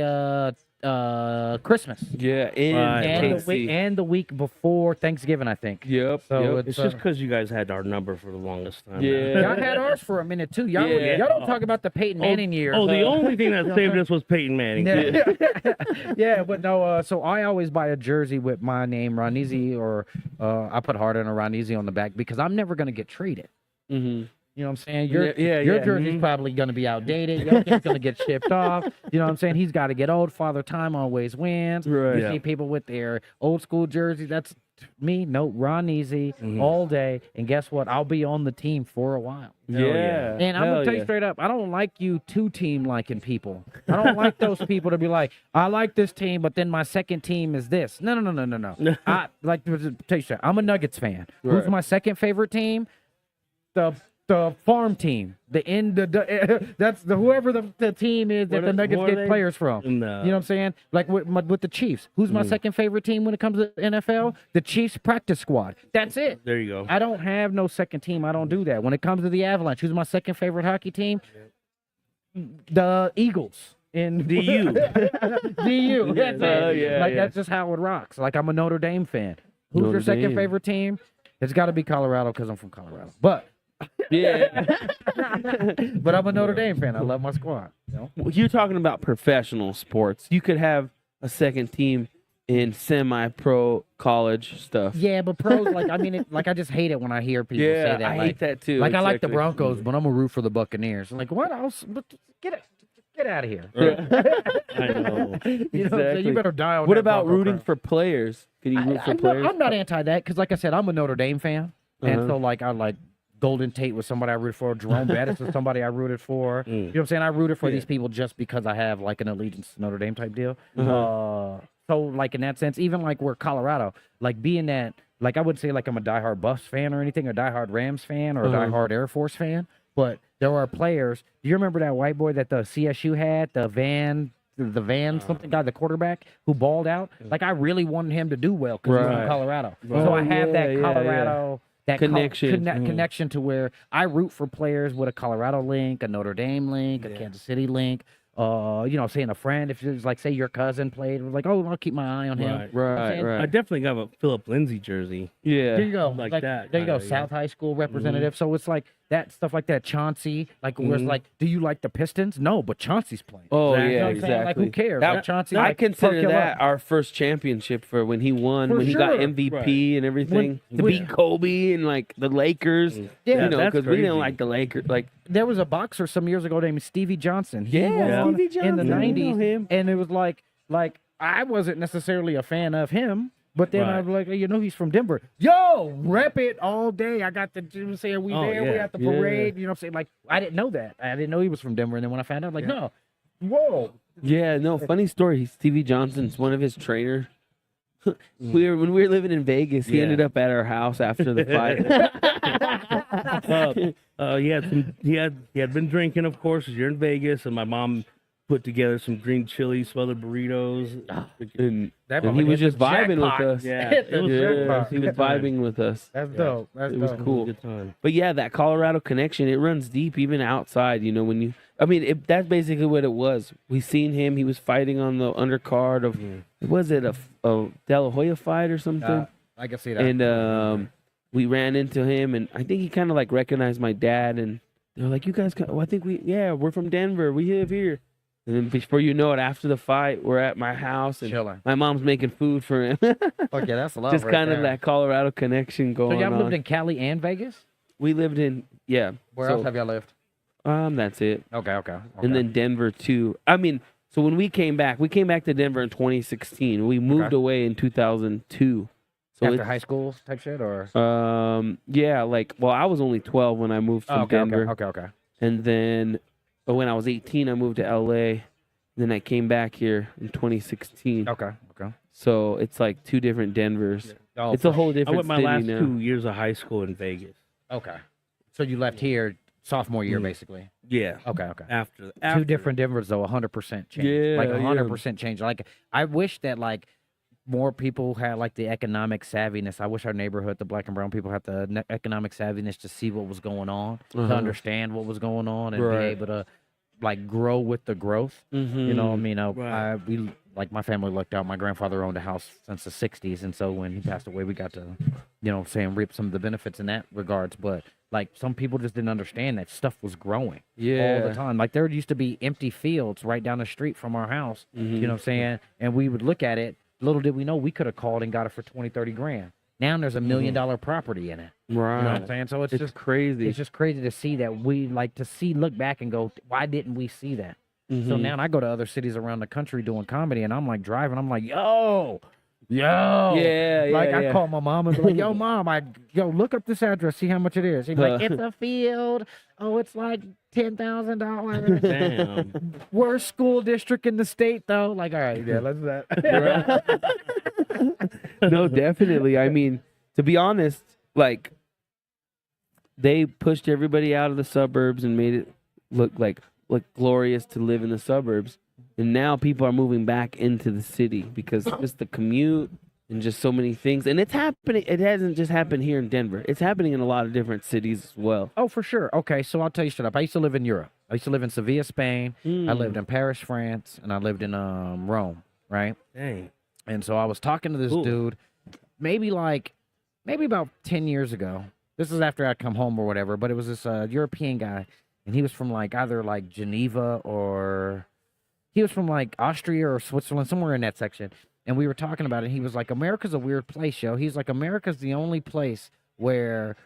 Christmas. Yeah, in Right. And the week before Thanksgiving, I think. Yep. So yep. It's just because you guys had our number for the longest time. Yeah. Y'all had ours for a minute too. Y'all, Yeah. y'all don't talk about the Peyton Manning years. Oh, the only thing that saved us was Peyton Manning. Yeah, yeah, but no. So I always buy a jersey with my name, Ronizzi, or I put Hardin or Ronizzi on the back because I'm never gonna get traded. Mm-hmm. You know what I'm saying? Your Yeah, jersey's mhm. probably going to be outdated. Your kid's going to get shipped off. You know what I'm saying? He's got to get old. Father Time always wins. Right. You Yeah. see people with their old school jerseys. That's me. No, Ron Easy all day. And guess what? I'll be on the team for a while. Yeah. And I'm going to tell you straight up, I don't like you two-team liking people. I don't like those people to be like, I like this team, but then my second team is this. No. I like to tell you straight, I'm a Nuggets fan. Who's Right. my second favorite team? The farm team, that's whoever the team is that the Nuggets get players from. You know what I'm saying? Like with the Chiefs. Who's my second favorite team when it comes to the NFL? The Chiefs practice squad. That's it. There you go. I don't have no second team. I don't do that. When it comes to the Avalanche, who's my second favorite hockey team? The Eagles. In DU. DU. That's it. yeah, Like yeah. that's just how it rocks. Like I'm a Notre Dame fan. Who's Notre your second Dame. favorite team? It's got to be Colorado because I'm from Colorado. But Yeah. but I'm a Notre Dame fan. I love my squad. You know? You're talking about professional sports. You could have a second team in semi-pro college stuff. Yeah, but pros like I just hate it when I hear people Yeah, say that. I like, hate that too. Like I like the exactly. Broncos, but I'm a root for the Buccaneers. I'm like, what else? Get out of here. I know. You know, so you better die on What that about Bronco rooting crap. for players? Can you root for I'm players? Not, I'm not anti that because, like I said, I'm a Notre Dame fan, and Uh-huh. so like I like Golden Tate was somebody I rooted for. Jerome Bettis was somebody I rooted for. You know what I'm saying? I rooted for these people just because I have like an allegiance to Notre Dame type deal. So like in that sense, even like we're Colorado, like being that, like I would say like I'm a diehard Buffs fan or anything, a diehard Rams fan or a diehard Air Force fan, but there are players. Do you remember that white boy that the CSU had, the Van something guy, the quarterback who balled out? Like I really wanted him to do well because he's Right. from Colorado. Right. So I have Yeah, that yeah, Colorado. That Connection. connection to where I root for players with a Colorado link, a Notre Dame link, a Kansas City link. You know, saying a friend, if it's like, say your cousin played, like, oh, I'll keep my eye on him. Right, I right. definitely got a Philip Lindsay jersey. Yeah. There you go. Like that There you go. kinda, yeah. South High School representative. So it's like that stuff like that. Chauncey, like, where it's like, do you like the Pistons? No, but Chauncey's playing. Oh, You know yeah, what I'm saying? Like, exactly. who cares? That- Like, Chauncey, I like, consider fuck you that up. our first championship for when he won, For when he got sure. MVP and everything. to when- beat Kobe and like the Lakers. Yeah, you know, that's because we didn't crazy. like the Lakers. Like, There was a boxer some years ago named Stevie Johnson. He Yeah, won Stevie in the Johnson. I know 90s, him. and it was like I wasn't necessarily a fan of him. But then I was like, you know, he's from Denver. Yo, rep it all day. I got the Jim saying we Oh, there, we yeah. at the parade. You know what I'm saying? Like, I didn't know that. I didn't know he was from Denver. And then when I found out, like, no, whoa. yeah, no, funny story. Stevie Johnson's one of his trainers. When we were living in Vegas, he Yeah. ended up at our house after the fight. He had been drinking, of course, 'cause you're in Vegas, and my mom put together some green chili smothered burritos. and That and he was hit just the vibing jackpot. with us. Yeah, Hit the it was jackpot. he was vibing with us. That's dope. That's It was dope. cool. Good time. But yeah, that Colorado connection, it runs deep even outside. You know, when you, I mean, that's basically what it was. We seen him. He was fighting on the undercard of, was it a De La Hoya fight or something? I can see that. And we ran into him, and I think he kind of like recognized my dad, and they're like, "You guys, I think we're from Denver. We live here." And then before you know it, after the fight, we're at my house, and Chilling. my mom's making food for him. Okay, that's a lot. Just right kind of there. that Colorado connection So going y'all on. lived in Cali and Vegas? We lived in Where else have y'all lived? That's it. Okay. And then Denver too. I mean, so when we came back to Denver in 2016. We moved away in 2002. So after high school type shit, or yeah, like, well, I was only 12 when I moved from Denver. Okay. And then when I was 18, I moved to LA. Then I came back here in 2016. Okay. So it's like two different Denvers. Oh, It's a whole I different went my city last now. 2 years of high school in Vegas. Okay. So you left here sophomore year, Mm. basically. Yeah. Okay. After Two different Denvers, though, 100% change. Yeah, Like yeah. 100% change. Like I wish that like more people had like the economic savviness. I wish our neighborhood, the black and brown people, had the economic savviness to see what was going on, to understand what was going on, and be Right. able to like grow with the growth. You know, what I mean, Right. we like my family looked out. My grandfather owned a house since the 60s, and so when he passed away, we got to, you know, reap some of the benefits in that regards. But like some people just didn't understand that stuff was growing all the time. Like there used to be empty fields right down the street from our house. You know what I'm saying? And we would look at it. Little did we know we could have called and got it for 20, 30 grand. Now there's $1 million property in it. Right. You know what I'm saying? So it's just crazy. It's just crazy to see that we like to look back and go, why didn't we see that? So now I go to other cities around the country doing comedy, and I'm like driving. I'm like, yo. Like I call my mom and be like, yo, mom, look up this address, see how much it is. She's like, it's a field. Oh, it's like $10,000. Damn. Worst school district in the state, though. Like, all right, yeah, let's that. No, definitely. I mean, to be honest, like they pushed everybody out of the suburbs and made it look glorious to live in the suburbs. And now people are moving back into the city because just the commute and just so many things. And it's happening. It hasn't just happened here in Denver. It's happening in a lot of different cities as well. Oh, for sure. Okay, so I'll tell you straight up. I used to live in Europe. I used to live in Sevilla, Spain. I lived in Paris, France, and I lived in Rome, right? Dang. And so I was talking to this dude maybe about 10 years ago. This is after I'd come home or whatever, but it was this European guy, and he was from like either like Geneva or he was from like Austria or Switzerland, somewhere in that section. And we were talking about it. He was like, America's a weird place, yo. He's like, America's the only place where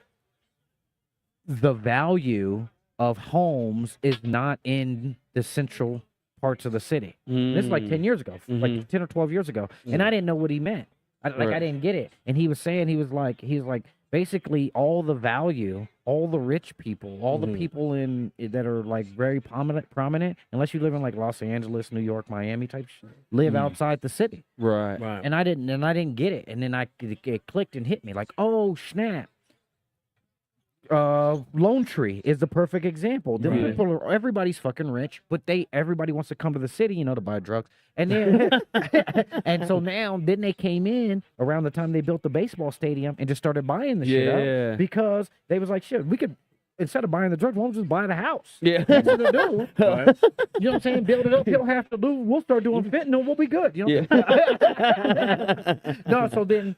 the value of homes is not in the central parts of the city. This is like 10 years ago, like 10 or 12 years ago. And I didn't know what he meant. I didn't get it. And he was saying, he was like, basically all the value, all the rich people, all the people that are like very prominent, unless you live in like Los Angeles, New York, Miami type live outside the city. Right. And I didn't get it. And then it clicked and hit me like, oh snap. Lone Tree is the perfect example. Them people are, everybody's fucking rich, but everybody wants to come to the city, you know, to buy drugs. And then and so now then they came in around the time they built the baseball stadium and just started buying the shit up because they was like, shit, we could, instead of buying the drugs, we'll just buy the house. Yeah. That's what they're doing. You know what I'm saying? Build it up, he'll have to do, we'll start doing fentanyl, we'll be good. You know? No, so then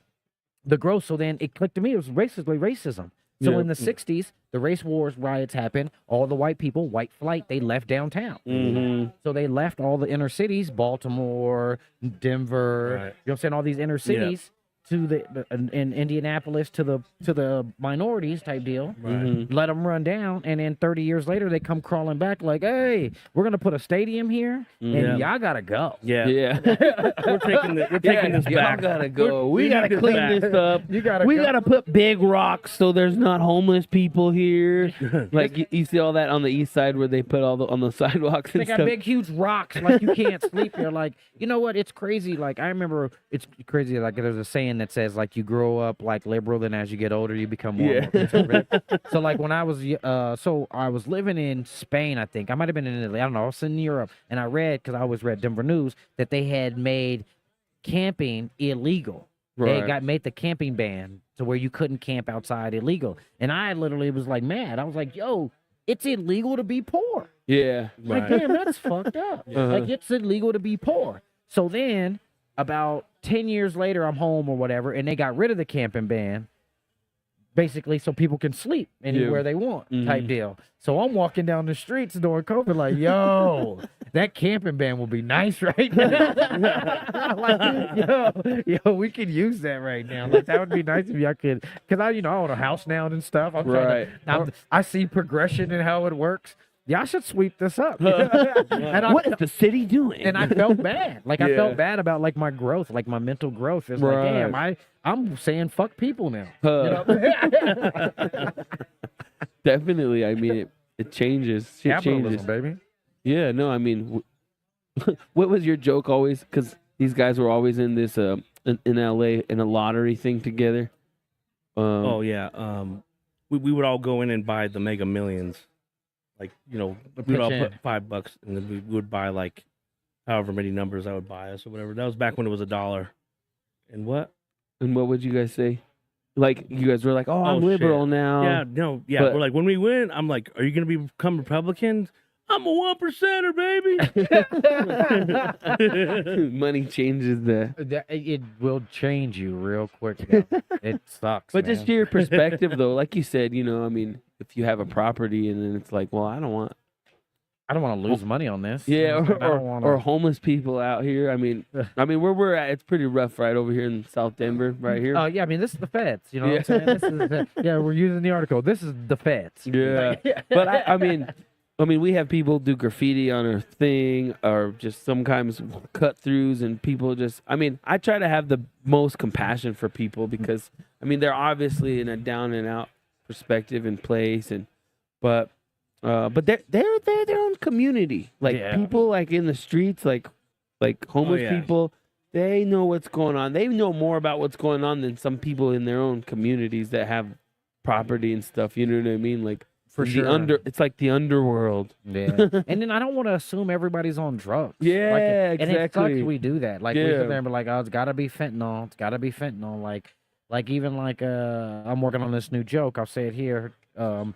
the growth, so then it clicked to me, it was basically racism. So in the 60s, the race wars riots happened. All the white people, white flight, they left downtown. So they left all the inner cities, Baltimore, Denver, you know what I'm saying, all these inner cities to in Indianapolis to the minorities type deal. Let them run down, and then 30 years later they come crawling back like, hey, we're gonna put a stadium here, and y'all gotta go. We're taking this back. Y'all gotta go. We gotta need clean this this up. You gotta we go. gotta put big rocks so there's not homeless people here. Like you see all that on the east side where they put on the sidewalks and They got stuff. big, huge rocks, like you can't sleep here. Like, you know what? It's crazy. Like, I remember, it's crazy. Like, there's a saying that says, like, you grow up like liberal, then as you get older, you become more and more conservative. So, like, when I was living in Spain, I think I might have been in Italy. I don't know. I was in Europe, and I read, because I always read Denver News, that they had made camping illegal. They made the camping ban to where you couldn't camp outside illegal. And I literally was like mad. I was like, yo, it's illegal to be poor. Like, damn, that's fucked up. Like, it's illegal to be poor. So then, about 10 years later, I'm home or whatever, and they got rid of the camping ban. basically so people can sleep anywhere they want type deal. So I'm walking down the streets during COVID like, yo, that camping van will be nice right now. Like, yo, we could use that right now. Like, that would be nice if y'all could, because I own a house now and stuff. I'm trying to, I see progression in how it works. Y'all should sweep this up. And what is the city doing? And I felt bad. Like, I felt bad about, like, my growth, like, my mental growth. It's like, damn, I'm saying fuck people now. You know? Definitely. I mean, it changes. Shit Capitalism, changes. baby. Yeah, no, I mean, what was your joke always? Because these guys were always in this, in LA, in a lottery thing together. We would all go in and buy the Mega Millions. Like, we would all put $5 and then we would buy like however many numbers I would buy us or whatever. That was back when it was $1. And what? And what would you guys say? Like, you guys were like, oh, I'm liberal now. Yeah, no, yeah. But we're like, when we win, I'm like, are you going to become Republican? I'm a 1%er, baby. Money changes it will change you real quick. Though. It sucks. But man. just your perspective, though, like you said, I mean, if you have a property and then it's like, well, I don't want to lose money on this. Yeah, or homeless people out here. I mean, where we're at, it's pretty rough right over here in South Denver, right here. Oh, yeah, I mean, this is the feds. You know what I'm saying? This is we're using the article. This is the feds. Yeah. But I mean, we have people do graffiti on our thing, or just sometimes cut throughs, and people just. I mean, I try to have the most compassion for people because, I mean, they're obviously in a down and out perspective and place, but they're their own community. Like people like in the streets, like homeless people. They know what's going on. They know more about what's going on than some people in their own communities that have property and stuff. You know what I mean? Like. For sure. It's like the underworld. Yeah. And then I don't want to assume everybody's on drugs. Yeah, exactly. And it sucks we do that. Like, we sit there and be like, oh, it's got to be fentanyl. It's got to be fentanyl. Like even like, I'm working on this new joke. I'll say it here. I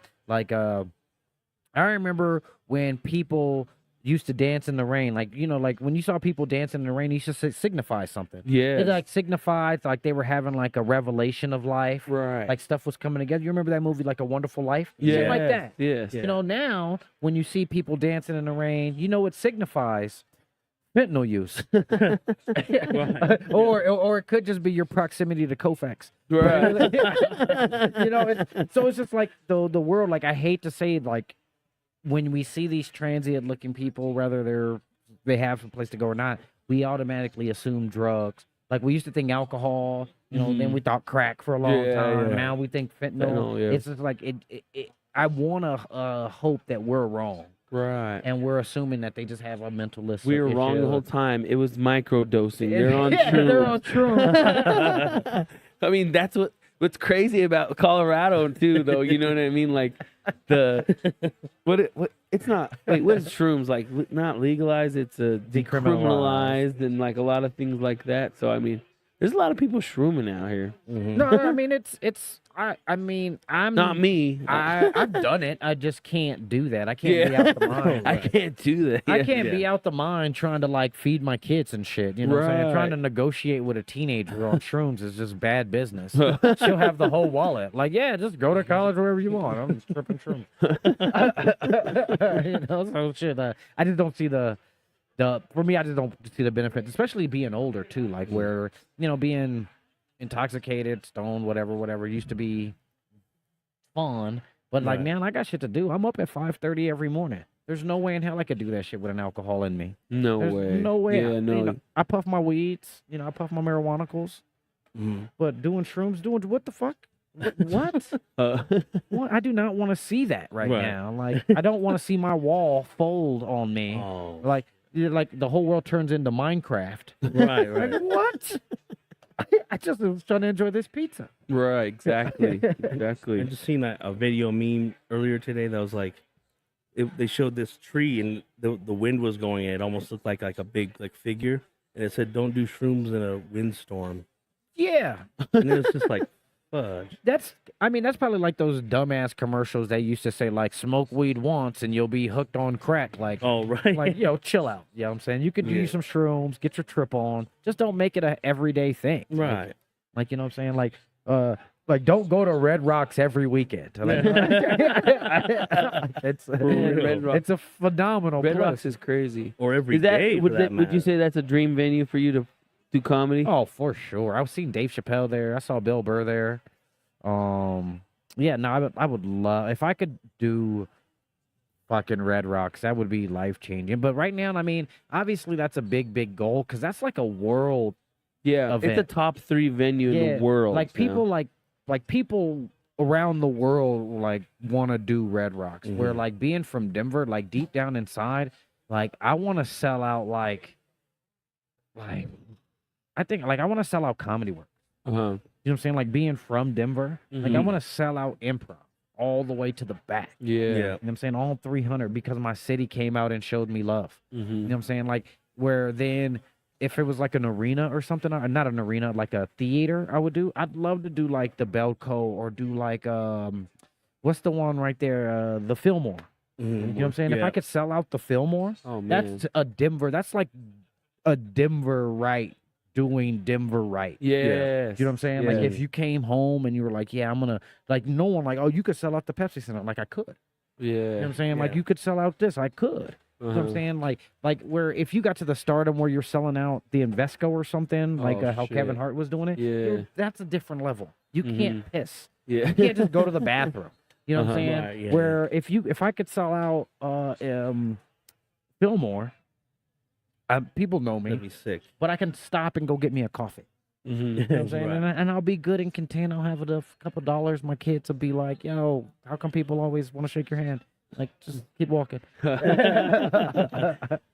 remember when people used to dance in the rain. Like, like when you saw people dancing in the rain, you used to signify something. Yeah. It like signified like they were having like a revelation of life. Right. Like stuff was coming together. You remember that movie, like A Wonderful Life? Yeah. Shit like that. Yes. Now when you see people dancing in the rain, it signifies fentanyl use. or it could just be your proximity to Koufax. Right. So it's just like the world, like I hate to say it, like when we see these transient looking people, whether they have a place to go or not, we automatically assume drugs. Like we used to think alcohol, then we thought crack for a long time. Yeah. Now we think fentanyl. It's just like I want to hope that we're wrong. Right. And we're assuming that they just have a mental list. We were wrong the whole time. It was microdosing. They're on true. They're on true. I mean, that's what's crazy about Colorado too, though. You know what I mean? Like it's not like what is shrooms like? Not legalized. It's decriminalized and like a lot of things like that. So I mean, there's a lot of people shrooming out here. Mm-hmm. No, I mean I'm not me. I've done it. I just can't do that. I can't be out the mind. I can't do that. I can't be out the mind trying to like feed my kids and shit. You know what I'm saying? Trying to negotiate with a teenager on shrooms is just bad business. She'll have the whole wallet. Like, yeah, just go to college wherever you want. I'm just tripping shrooms. So shit. I just don't see for me, I just don't see the benefits, especially being older too. Like where being intoxicated, stoned, whatever used to be fun, but like man, I got shit to do. I'm up at 5:30 every morning. There's no way in hell I could do that shit with an alcohol in me. No way. Yeah, no. I puff my weeds, I puff my marijuanacals, but doing shrooms, what the fuck? What? What? I do not want to see that right now. Like, I don't want to see my wall fold on me. Oh. Like the whole world turns into Minecraft. Right. Like, what? I just was trying to enjoy this pizza. Right, exactly. I just seen a video meme earlier today that was like, they showed this tree and the wind was going in. It almost looked like a big figure, and it said, "Don't do shrooms in a windstorm." Yeah, and it was just like, fudge. That's probably like those dumbass commercials they used to say like, smoke weed once and you'll be hooked on crack. Like, oh right, like chill out. You know what I'm saying? You could do some shrooms, get your trip on. Just don't make it a everyday thing. Right. Like you know what I'm saying? Like Like, don't go to Red Rocks every weekend. Like, it's a phenomenal Red place. Rocks is crazy. Or every Is that, day, would, for that would you matter. say that's a dream venue for you to do comedy? Oh, for sure. I've seen Dave Chappelle there. I saw Bill Burr there. Yeah, no, I would love if I could do fucking Red Rocks. That would be life changing. But right now, I mean, obviously that's a big goal because that's like a world. Yeah, event. it's a top 3 venue in the world. Like people like people around the world like want to do Red Rocks. Where like being from Denver, like deep down inside, like I want to sell out like I think like I want to sell out Comedy Works. You know what I'm saying? Like being from Denver, like I want to sell out improv all the way to the back. Yeah. You know what I'm saying? All 300 because my city came out and showed me love. You know what I'm saying? Like where then if it was like an arena or something, or not an arena, like a theater, I'd love to do like the Belco or do like what's the one right there? The Fillmore. You know what I'm saying? If I could sell out the Fillmore, that's a Denver. That's like a Denver right doing Denver right. Yes. You know what I'm saying? Like if you came home and you were like, yeah, I'm gonna like no one like, oh, you could sell out the Pepsi Center. Like I could. Yeah. You know what I'm saying? Like you could sell out this. I could. You know what I'm saying? Like where if you got to the stardom where you're selling out the Invesco or something, like how Kevin Hart was doing it, that's a differment level. You can't piss. You can't just go to the bathroom. You know what I'm saying? Right, Where if I could sell out Fillmore, people know me. That'd be sick. But I can stop and go get me a coffee. You know what I'm saying? And I'll be good and content. I'll have a couple dollars. My kids will be like, yo, how come people always want to shake your hand? Like, just keep walking.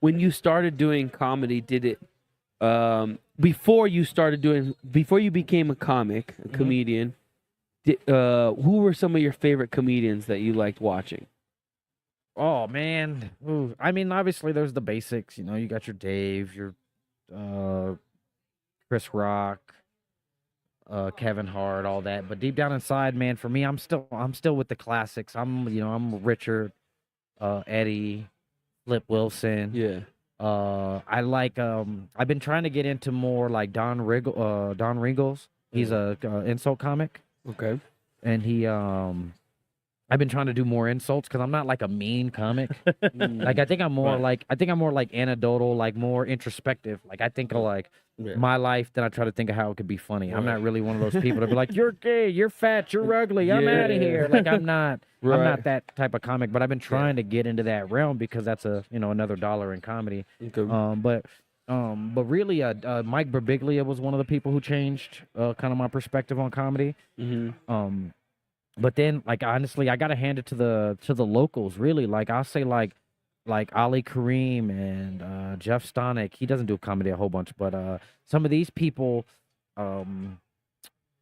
When you started doing comedy, did it before you became a comic, a comedian, who were some of your favorite comedians that you liked watching? Oh man. Ooh. I mean, obviously there's the basics, you know, you got your Dave, your Chris Rock, Kevin Hart, all that. But deep down inside, man, for me, I'm still with the classics. I'm Richard, Eddie, Flip Wilson. Yeah. I like I've been trying to get into more like Don Riggles. He's a insult comic. Okay. And he I've been trying to do more insults because I'm not like a mean comic. Like I think I'm more like anecdotal, like more introspective. Like I think of like my life, then I try to think of how it could be funny. I'm not really one of those people to be like, you're gay, you're fat, you're ugly, I'm out of here. Like I'm not that type of comic, but I've been trying to get into that realm because that's another dollar in comedy. Okay. But really, Mike Birbiglia was one of the people who changed kind of my perspective on comedy. But then, like honestly, I gotta hand it to the locals. Really, like I'll say like Ali Kareem and Jeff Stonick. He doesn't do comedy a whole bunch, but some of these people are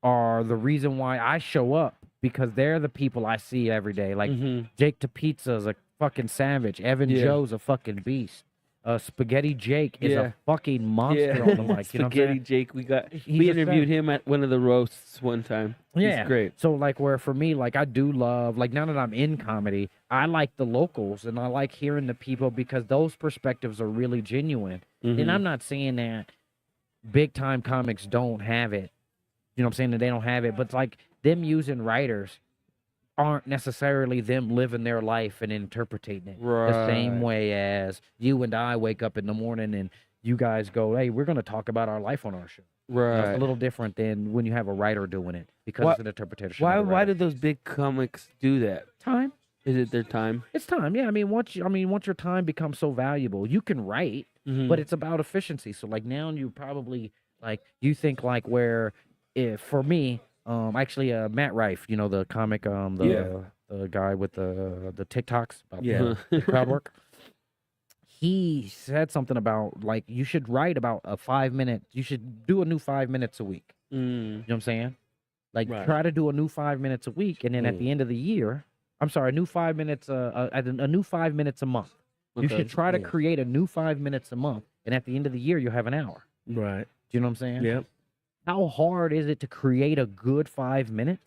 the reason why I show up because they're the people I see every day. Like Jake to Pizza's a fucking savage. Evan Joe's a fucking beast. Spaghetti Jake is a fucking monster on the mic. You know what I'm Spaghetti saying? Jake, we interviewed him at one of the roasts one time. Yeah, he's great. So like, where for me, like I do love, like now that I'm in comedy, I like the locals and I like hearing the people because those perspectives are really genuine. And I'm not saying that big time comics don't have it. You know what I'm saying? That they don't have it, but it's like them using writers aren't necessarily them living their life and interpreting it the same way as you and I wake up in the morning and you guys go, hey, we're going to talk about our life on our show. Right. It's a little different than when you have a writer doing it because it's an interpretation. Why did those big comics do that? Time. Is it their time? It's time. Yeah. I mean, once your time becomes so valuable, you can write, but it's about efficiency. So like now you probably like, you think like where if for me, actually, Matt Rife, you know, the comic, the guy with the TikToks about the crowd work. He said something about like you should write about a 5 minute. You should do a new 5 minutes a week. You know what I'm saying? Like try to do a new 5 minutes a week, and then at the end of the year, I'm sorry, a new 5 minutes, a new 5 minutes a month. You should try to create a new 5 minutes a month, and at the end of the year, you'll have an hour. Right. Do you know what I'm saying? Yep. How hard is it to create a good 5 minutes?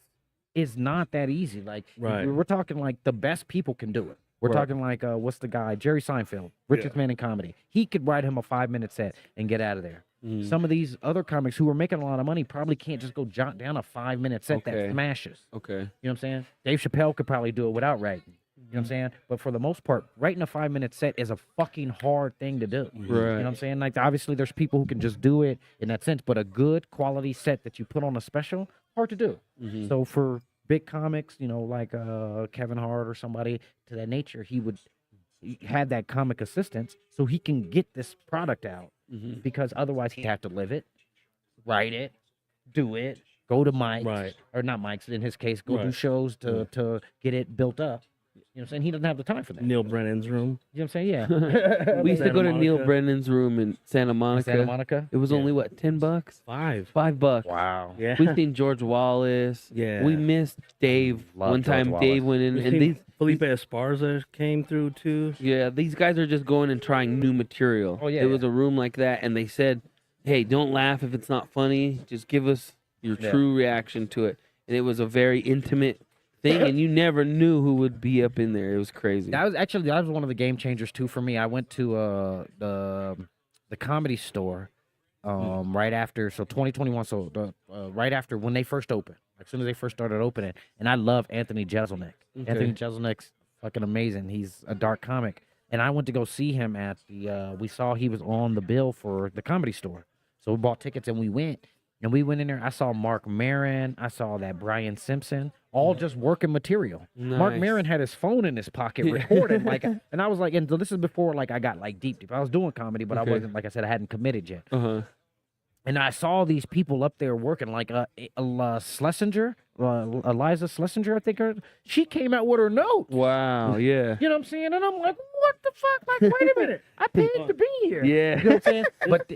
It's not that easy. Like we're talking like the best people can do it. We're talking like what's the guy? Jerry Seinfeld, richest man in comedy. He could write him a 5 minute set and get out of there. Some of these other comics who are making a lot of money probably can't just go jot down a 5-minute set that smashes. Okay. You know what I'm saying? Dave Chappelle could probably do it without writing. You know what I'm saying? But for the most part, writing a 5-minute set is a fucking hard thing to do. Right. You know what I'm saying? Like, obviously, there's people who can just do it in that sense, but a good quality set that you put on a special, hard to do. So for big comics, you know, like Kevin Hart or somebody to that nature, he had that comic assistance so he can get this product out because otherwise he'd have to live it, write it, do it, go to mics, or not mics in his case, go do shows to get it built up. You know what I'm saying? He doesn't have the time for that. Neil Brennan's room. You know what I'm saying? Yeah. We used to go to Neil Brennan's room in Santa Monica. Santa Monica? It was only, what, $10? $5. Wow. Yeah. We've seen George Wallace. Yeah. We missed Dave. One time George Dave Wallace. went in. And these, Felipe Esparza came through too. yeah, these guys are just going and trying new material. Oh, yeah, It was a room like that, and they said, hey, don't laugh if it's not funny. Just give us your true reaction to it. And it was a very intimate thing, and you never knew who would be up in there. It was crazy. That was one of the game changers too for me. I went to the Comedy Store right after 2021. So right after when they first opened, as soon as they first started opening, and I love Anthony Jeselnik. Anthony Jeselnik's fucking amazing. He's a dark comic, and I went to go see him at the. We saw he was on the bill for the Comedy Store, so we bought tickets and we went. And we went in there. I saw Mark Maron. I saw that Brian Simpson, all just working material. Mark Maron had his phone in his pocket recording, and I was like, and this is before like I got like deep. I was doing comedy, but I wasn't, like I said, I hadn't committed yet. And I saw these people up there working, like Schlesinger, Eliza Schlesinger, I think she came out with her note. Wow, yeah. You know what I'm saying? And I'm like, what the fuck? Like, wait a minute, I paid to be here. Yeah. You know what I'm saying? But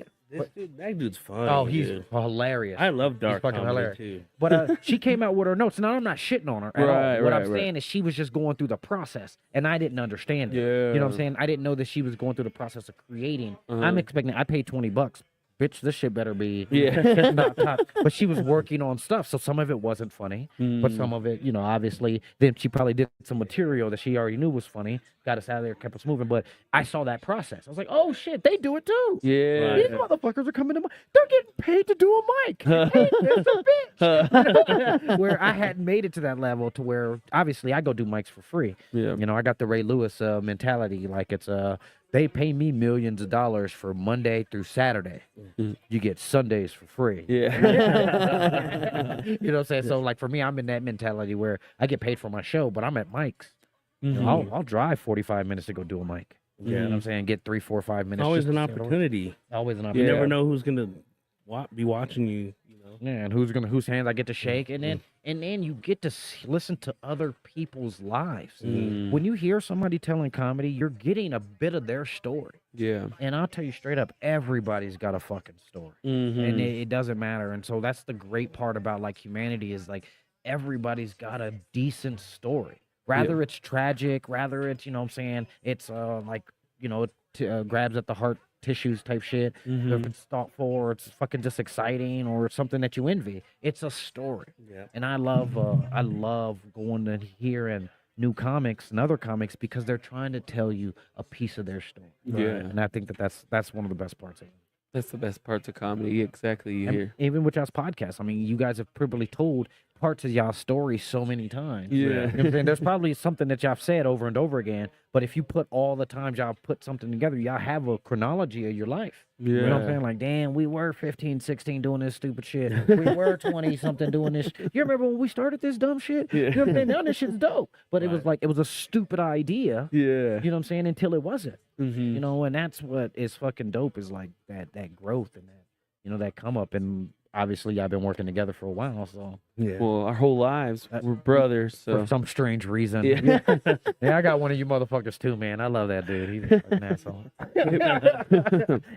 That dude's fun. oh, he's hilarious. I love dark fucking comedy hilarious. too. But she came out with her notes. Now I'm not shitting on her at all. What I'm saying is she was just going through the process, and I didn't understand it. Yeah. You know what I'm saying? I didn't know that she was going through the process of creating. I'm expecting. I paid $20. Bitch, this shit better be not top. But she was working on stuff, so some of it wasn't funny, but some of it, you know, obviously, then she probably did some material that she already knew was funny, got us out of there, kept us moving. But I saw that process. I was like, oh shit, they do it too. Yeah. These motherfuckers are coming to they're getting paid to do a mic. Hey, it's a bitch. Where I hadn't made it to that level to where obviously I go do mics for free. Yeah. You know, I got the Ray Lewis mentality, like it's they pay me millions of dollars for Monday through Saturday. You get Sundays for free. Yeah. You know what I'm saying? So, like, for me, I'm in that mentality where I get paid for my show, but I'm at mics. You know, I'll drive 45 minutes to go do a mic. You know what I'm saying? Get 3, 4, 5 minutes. Always just an to sit opportunity. Always an You opportunity. never know who's gonna be watching you. Yeah, and whose hands I get to shake, and then you get to listen to other people's lives. When you hear somebody telling comedy, you're getting a bit of their story. Yeah. And I'll tell you straight up, everybody's got a fucking story, and it doesn't matter. And so that's the great part about like humanity is like everybody's got a decent story. Rather it's tragic, rather it's, you know what I'm saying, it's like, you know, grabs at the heart tissues type shit. If it's thoughtful or it's fucking just exciting or it's something that you envy, it's a story. And I love going and hearing new comics and other comics because they're trying to tell you a piece of their story. And I think that's one of the best parts of it. That's the best parts of comedy. Exactly. You hear. Even with y'all's podcast, I mean, you guys have probably told parts of y'all's story so many times. Yeah. You know what I'm saying? There's probably something that y'all said over and over again, but if you put all the times y'all put something together, y'all have a chronology of your life. Yeah. You know what I'm saying? Like, damn, we were 15, 16 doing this stupid shit. We were 20 something doing this. You remember when we started this dumb shit? Yeah. You know what I'm saying? Now this shit's dope. But it was like, it was a stupid idea. Yeah. You know what I'm saying? Until it wasn't. You know, and that's what is fucking dope is like that growth and that, you know, that come up. And obviously y'all been working together for a while, so well, our whole lives we're brothers, so for some strange reason. Yeah. Yeah, I got one of you motherfuckers too, man. I love that dude. He's a fucking asshole.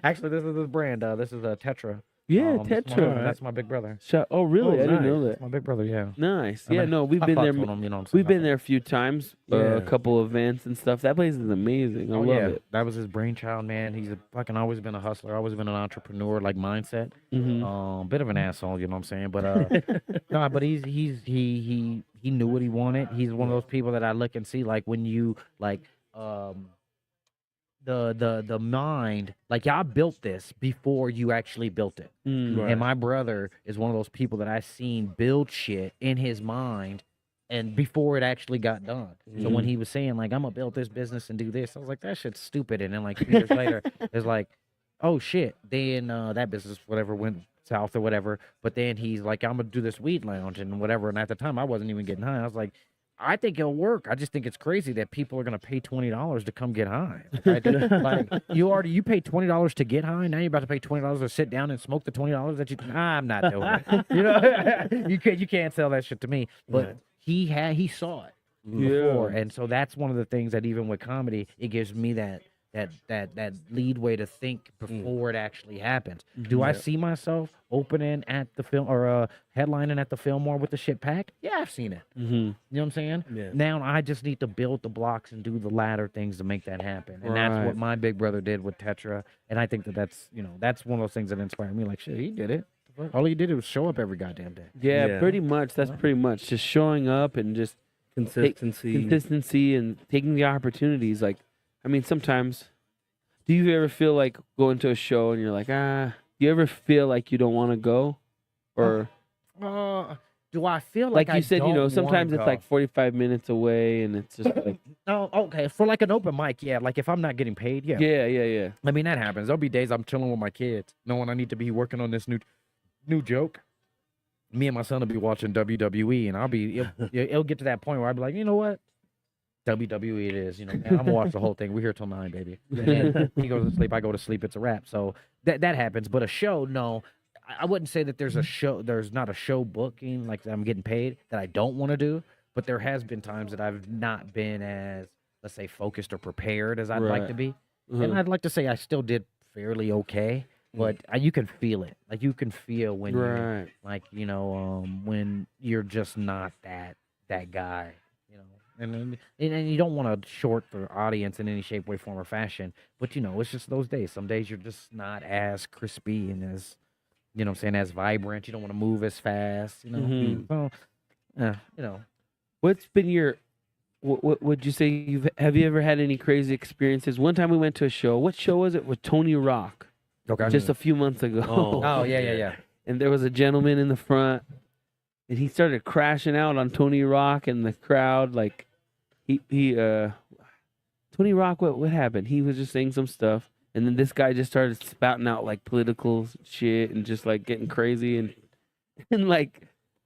Actually, this is his brand. This is a Tetra. Yeah, Tetra. That's my big brother. Oh, really? I didn't know that. That's my big brother. Yeah. Nice. I Yeah, mean, no, we've I been fucked there. with him, you know what I'm saying? We've been there a few times. A couple events and stuff. That place is amazing. I love it. That was his brainchild, man. He's fucking always been a hustler. Always been an entrepreneur, like mindset. Bit of an asshole, you know what I'm saying? But no, but he knew what he wanted. He's one of those people that I look and see, like when you like the mind, like y'all built this before you actually built it. And my brother is one of those people that I seen build shit in his mind and before it actually got done. So when he was saying like, I'm gonna build this business and do this, I was like, that shit's stupid. And then like 2 years later, it's like, oh shit. Then that business, whatever, went south or whatever. But then he's like, I'm gonna do this weed lounge and whatever. And at the time I wasn't even getting high. I was like, I think it'll work. I just think it's crazy that people are gonna pay $20 to come get high. Like, like you paid $20 to get high. Now you're about to pay $20 to sit down and smoke the $20 that you. I'm not doing it. You know, you can't sell that shit to me. But he saw it before, and so that's one of the things that even with comedy, it gives me that lead way to think before it actually happens. Do I see myself opening at the film or headlining at the Fillmore with the shit packed? Yeah, I've seen it. You know what I'm saying? Yeah. Now I just need to build the blocks and do the ladder things to make that happen. And that's what my big brother did with Tetra. And I think that's that's one of those things that inspired me. Like, shit, he did it. All he did was show up every goddamn day. Yeah, pretty much. That's pretty much just showing up and just consistency and taking the opportunities. Like, I mean, sometimes, do you ever feel like going to a show and you're like, do you ever feel like you don't want to go? Or do I feel like I you said, don't sometimes wanna it's like 45 minutes away and it's just like. Oh, okay. For like an open mic, yeah. Like if I'm not getting paid, yeah. Yeah. I mean, that happens. There'll be days I'm chilling with my kids, knowing I need to be working on this new joke. Me and my son will be watching WWE, and it'll get to that point where I'll be like, you know what? WWE it is, I'm gonna watch the whole thing. We're here till 9, baby. And then he goes to sleep, I go to sleep, it's a wrap. So that happens. But a show, no. I wouldn't say that there's not a show booking, like that I'm getting paid, that I don't want to do. But there has been times that I've not been as, let's say, focused or prepared as I'd like to be. And I'd like to say I still did fairly okay. But you can feel it. Like you can feel when you're like, when you're just not that guy, And you don't want to short the audience in any shape, way, form, or fashion. But it's just those days. Some days you're just not as crispy and as, as vibrant. You don't want to move as fast. So, what's been your? What would you say? Have you ever had any crazy experiences? One time we went to a show. What show was it? With Tony Rock. Okay. Just a few months ago. Oh yeah. And there was a gentleman in the front, and he started crashing out on Tony Rock and the crowd. Like, Tony Rock, what happened? He was just saying some stuff, and then this guy just started spouting out like political shit and just like getting crazy, and like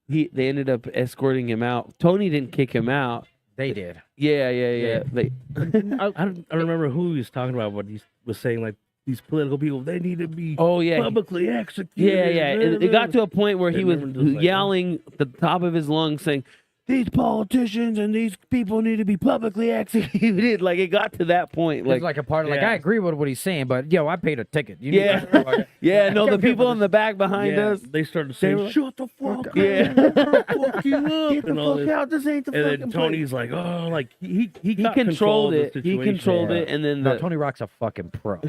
they ended up escorting him out. Tony didn't kick him out. They did. Yeah. I don't remember who he was talking about, but he was saying like, these political people, they need to be publicly executed. Yeah. It got to a point where he was yelling at the top of his lungs saying, these politicians and these people need to be publicly executed. Like, it got to that point. It's like a part of, I agree with what he's saying, but, I paid a ticket. The people in the back behind us. They started saying, shut the fuck up. Yeah. Fuck you up. Get the fuck out. This ain't the fucking And then Tony's like, oh, like, he controlled it. He controlled it. And then Tony Rock's a fucking pro.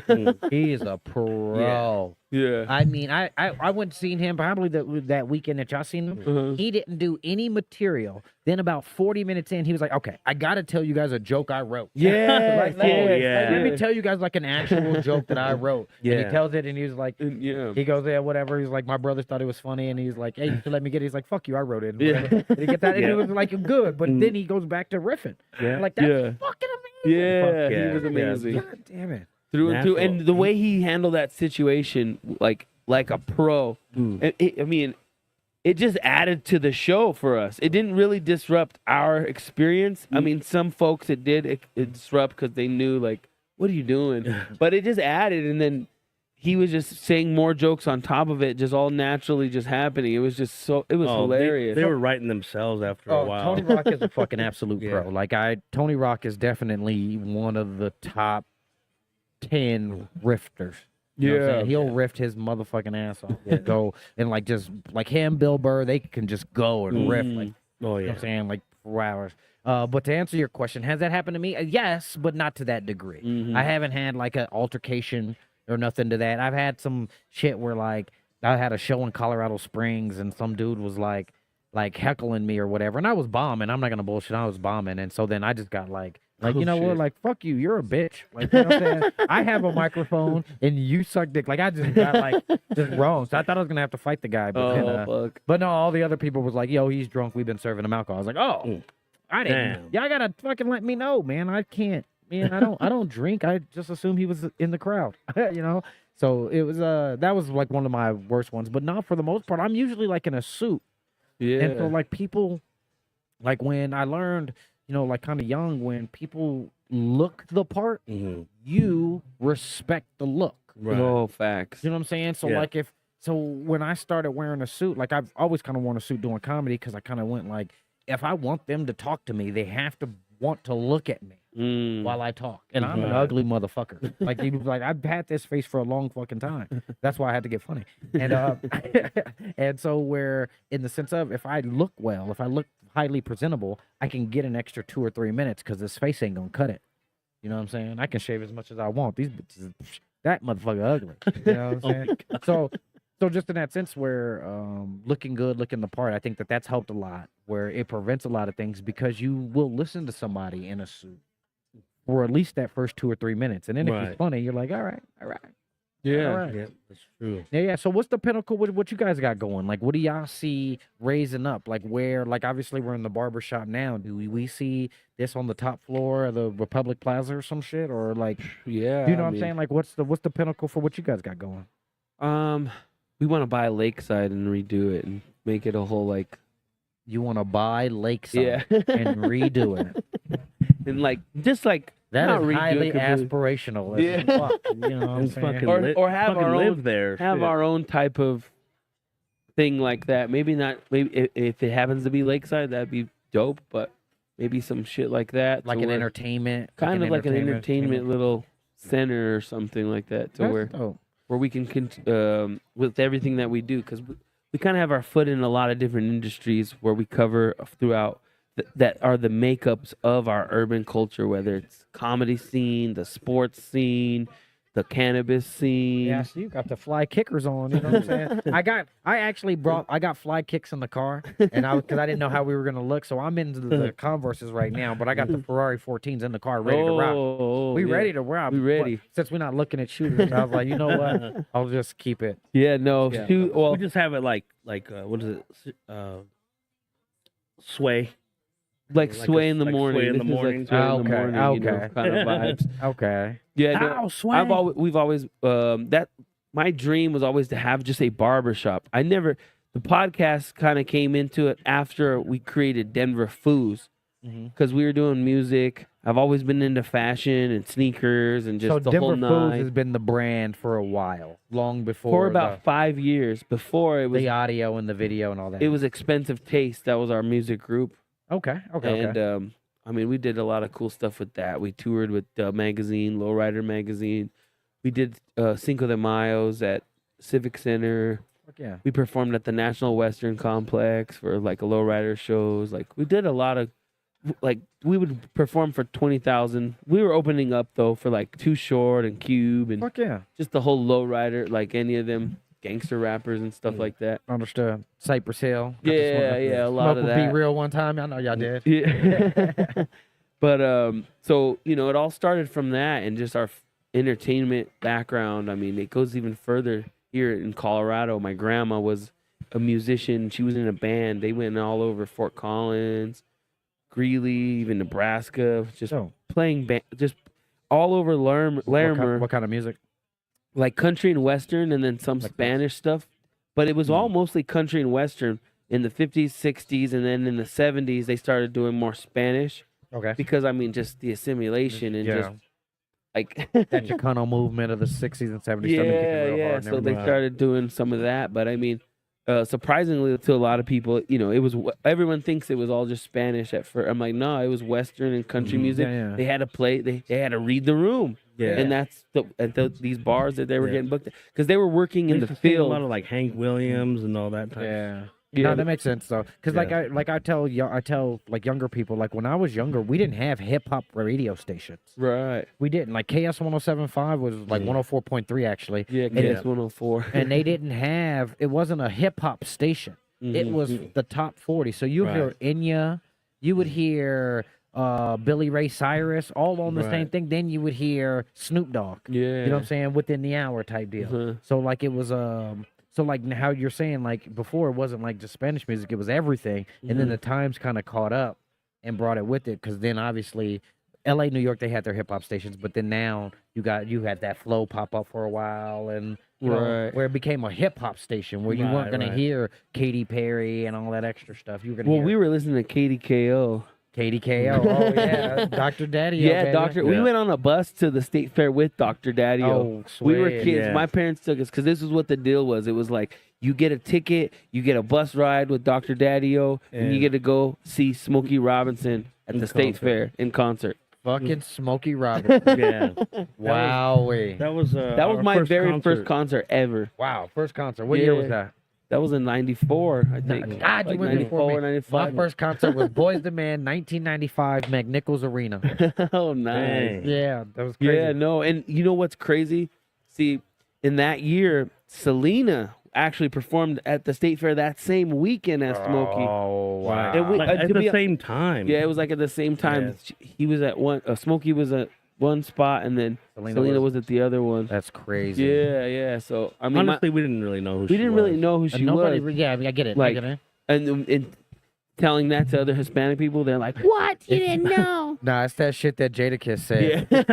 He's a pro. Yeah. I mean, I went and seen him probably that weekend that y'all seen him. He didn't do any material. Then about 40 minutes in, he was like, okay, I got to tell you guys a joke I wrote. Yeah. Let me tell you guys like an actual joke that I wrote. And he tells it, and he was like, he goes, whatever. He's like, my brothers thought it was funny, and he's like, hey, you should let me get it. He's like, fuck you, I wrote it. And he gets that, and it was like good, but then he goes back to riffing. Like, that's fucking amazing. Yeah, he was amazing. God damn it. Through and through, and the way he handled that situation, like a pro. I mean, it just added to the show for us. It didn't really disrupt our experience. I mean, some folks it did it disrupt because they knew, like, what are you doing? But it just added, and then he was just saying more jokes on top of it, just all naturally just happening. It was just hilarious. They were writing themselves after a while. Tony Rock is a fucking absolute pro. Like Tony Rock is definitely one of the top 10 rifters. You know what I'm saying? He'll rift his motherfucking ass off. Go and like just like him, Bill Burr, they can just go and riff like you know what I'm saying, like 4 hours. But to answer your question, has that happened to me? Yes, but not to that degree. I haven't had like an altercation or nothing to that. I've had some shit where like I had a show in Colorado Springs and some dude was like heckling me or whatever, and I was bombing. I'm not gonna bullshit. I was bombing, and so then I just got like Like, Oh, you know what? shit. Like, fuck you. You're a bitch. Like, you know what I'm saying? I have a microphone and you suck dick. Like, I just got, like, just wrong. So I thought I was going to have to fight the guy. But, then, fuck. but no, all the other people was like, yo, he's drunk. We've been serving him alcohol. I was like, oh, I didn't. Damn. Y'all got to fucking let me know, man. I can't. Man, I don't drink. I just assume he was in the crowd, you know? So it was, that was, like, one of my worst ones. But not for the most part. I'm usually, like, in a suit. Yeah. And so, like, people, like, when I learned, you know, like, kind of young, when people look the part, you respect the look. Right. Oh, facts. You know what I'm saying? So, Yeah. like, when I started wearing a suit, like, I've always kind of worn a suit doing comedy because I kind of went, like, if I want them to talk to me, they have to want to look at me while I talk. And I'm an ugly motherfucker. Like, I've had this face for a long fucking time. That's why I had to get funny. And and so where in the sense of if I look well, if I look highly presentable, I can get an extra 2 or 3 minutes because this face ain't gonna cut it. You know what I'm saying? I can shave as much as I want. These bitches, that motherfucker ugly. You know what I'm saying? So just in that sense where looking good, looking the part, I think that's helped a lot, where it prevents a lot of things because you will listen to somebody in a suit for at least that first 2 or 3 minutes. And then if it's funny, you're like, all right. Yeah. All right. Yeah, that's true. Yeah. So what's the pinnacle with what you guys got going? Like, what do y'all see raising up? Like, where, like, obviously we're in the barbershop now. Do we see this on the top floor of the Republic Plaza or some shit? Or, like, Yeah. you know what I'm saying? Like, what's the pinnacle for what you guys got going? We want to buy Lakeside and redo it and make it a whole, like... You want to buy Lakeside Yeah. and redo it. And, like, just, like... That not is redo it highly completely. aspirational. Yeah. Fuck, you know what I'm It's saying? fucking Or have fucking our live own there. have Shit. our own type of thing like that. Maybe not. Maybe if it happens to be Lakeside, that'd be dope. But maybe some shit like that, Like to an where- entertainment. kind of like an entertainment little center or something like that, to That's where dope. we can with everything that we do, because we kind of have our foot in a lot of different industries where we cover throughout that are the makeups of our urban culture, whether it's comedy scene, the sports scene, the cannabis scene. Yeah, so you got the fly kickers on, you know what I'm saying? I got fly kicks in the car, and because I didn't know how we were gonna look, so I'm into the Converses right now, but I got the Ferrari 14s in the car ready to rock. We yeah. ready to rock. We ready. But since we're not looking at shooters, I was like, you know what? I'll just keep it. Yeah, no, Yeah. shoot. Well, We just have it like what is it? Sway. like sway in the like morning. sway in the This is morning. Like sway in the morning, you know, okay. kind of vibes. Okay. Yeah, Ow, no, sway. we've always that my dream was always to have just a barber shop. The podcast kind of came into it after we created Denver Foos, because we were doing music. I've always been into fashion and sneakers and just So the Denver whole Foos nine. has been the brand for a while, long before For about 5 years. Before it was the audio and the video and all that. it was Expensive Taste. That was our music group. okay. And I mean, we did a lot of cool stuff with that. We toured with magazine, Lowrider magazine. We did Cinco de Mayo's at Civic Center. Fuck yeah. We performed at the National Western Complex for like a Lowrider shows. Like we did a lot of, like we would perform for 20,000. We were opening up though for like Too Short and Cube and Fuck yeah. just the whole Lowrider, like any of them gangster rappers and stuff like that. Understood. Cypress Hill. Got to Yeah, a lot smoke of with that. Be Real one time. I know y'all did. Yeah. But so you know, it all started from that and just our entertainment background. I mean, it goes even further here in Colorado. My grandma was a musician. She was in a band. They went all over Fort Collins, Greeley, even Nebraska, just playing just all over Larimer. What kind of music? Like country and western, and then some Spanish stuff. But it was all mostly country and western in the 50s, 60s, and then in the 70s they started doing more Spanish. Okay. Because I mean, just the assimilation and just like that Chicano movement of the 60s and 70s. started kicking real hard and So they everything. started doing some of that, but I mean, surprisingly to a lot of people, you know, it was everyone thinks it was all just Spanish at first. I'm like, no, it was Western and country music. Yeah, yeah. They had to play. They had to read the room. Yeah. And that's these bars that they were getting booked because they were working in the A field. lot of like Hank Williams and all that type. Yeah. Yeah, No, that makes sense though, because I tell like younger people, like when I was younger, we didn't have hip hop radio stations. Right. We didn't. Like KS 107.5 was like 104.3 actually. Yeah, And KS 104. and they didn't have. It wasn't a hip hop station. It was the top 40. So you hear Enya, you would hear Billy Ray Cyrus, all on the same Right. thing. Then you would hear Snoop Dogg. Yeah. You know what I'm saying? Within the hour type deal. So like it was so like how you're saying, like before it wasn't like just Spanish music, it was everything. And then the times kind of caught up and brought it with it, because then obviously LA, New York, they had their hip hop stations, but then now you had that flow pop up for a while, and you know, where it became a hip hop station where you weren't gonna hear Katy Perry and all that extra stuff. You were gonna Well, hear we were listening to KDKO. KDKO. Oh yeah, Dr. Daddy. Yeah, Doctor. We went on a bus to the state fair with Dr. Daddy. Oh, we were sweet. kids. Yeah. My parents took us because this is what the deal was. It was like you get a ticket, you get a bus ride with Dr. Daddy-O, and you get to go see Smokey Robinson at the state fair in concert. Fucking Smokey Robinson. Yeah. Wowee. That was That was our my very concert. first concert ever. Wow, first concert. What year was Yeah. that? That was in '94, I think. God, you like went before 94, me. 95. My first concert was Boys the Man, 1995, McNichols Arena. Oh, nice. Dang. Yeah, that was crazy. Yeah, no, and you know what's crazy? See, in that year, Selena actually performed at the state fair that same weekend as Smokey. Oh, wow. And we- Like, to at be- the same time. Yeah, it was like at the same time. He was at one. Smokey was at one spot, and then Selena was at the other one. That's crazy. Yeah, yeah. So I mean, Honestly, we didn't really know who we she didn't was. really know who she Nobody, was. yeah, I mean, I get it. Like, I get it. and telling that to other Hispanic people, they're like, "What? You didn't know?" Nah, it's that shit that Jadakiss said. Yeah.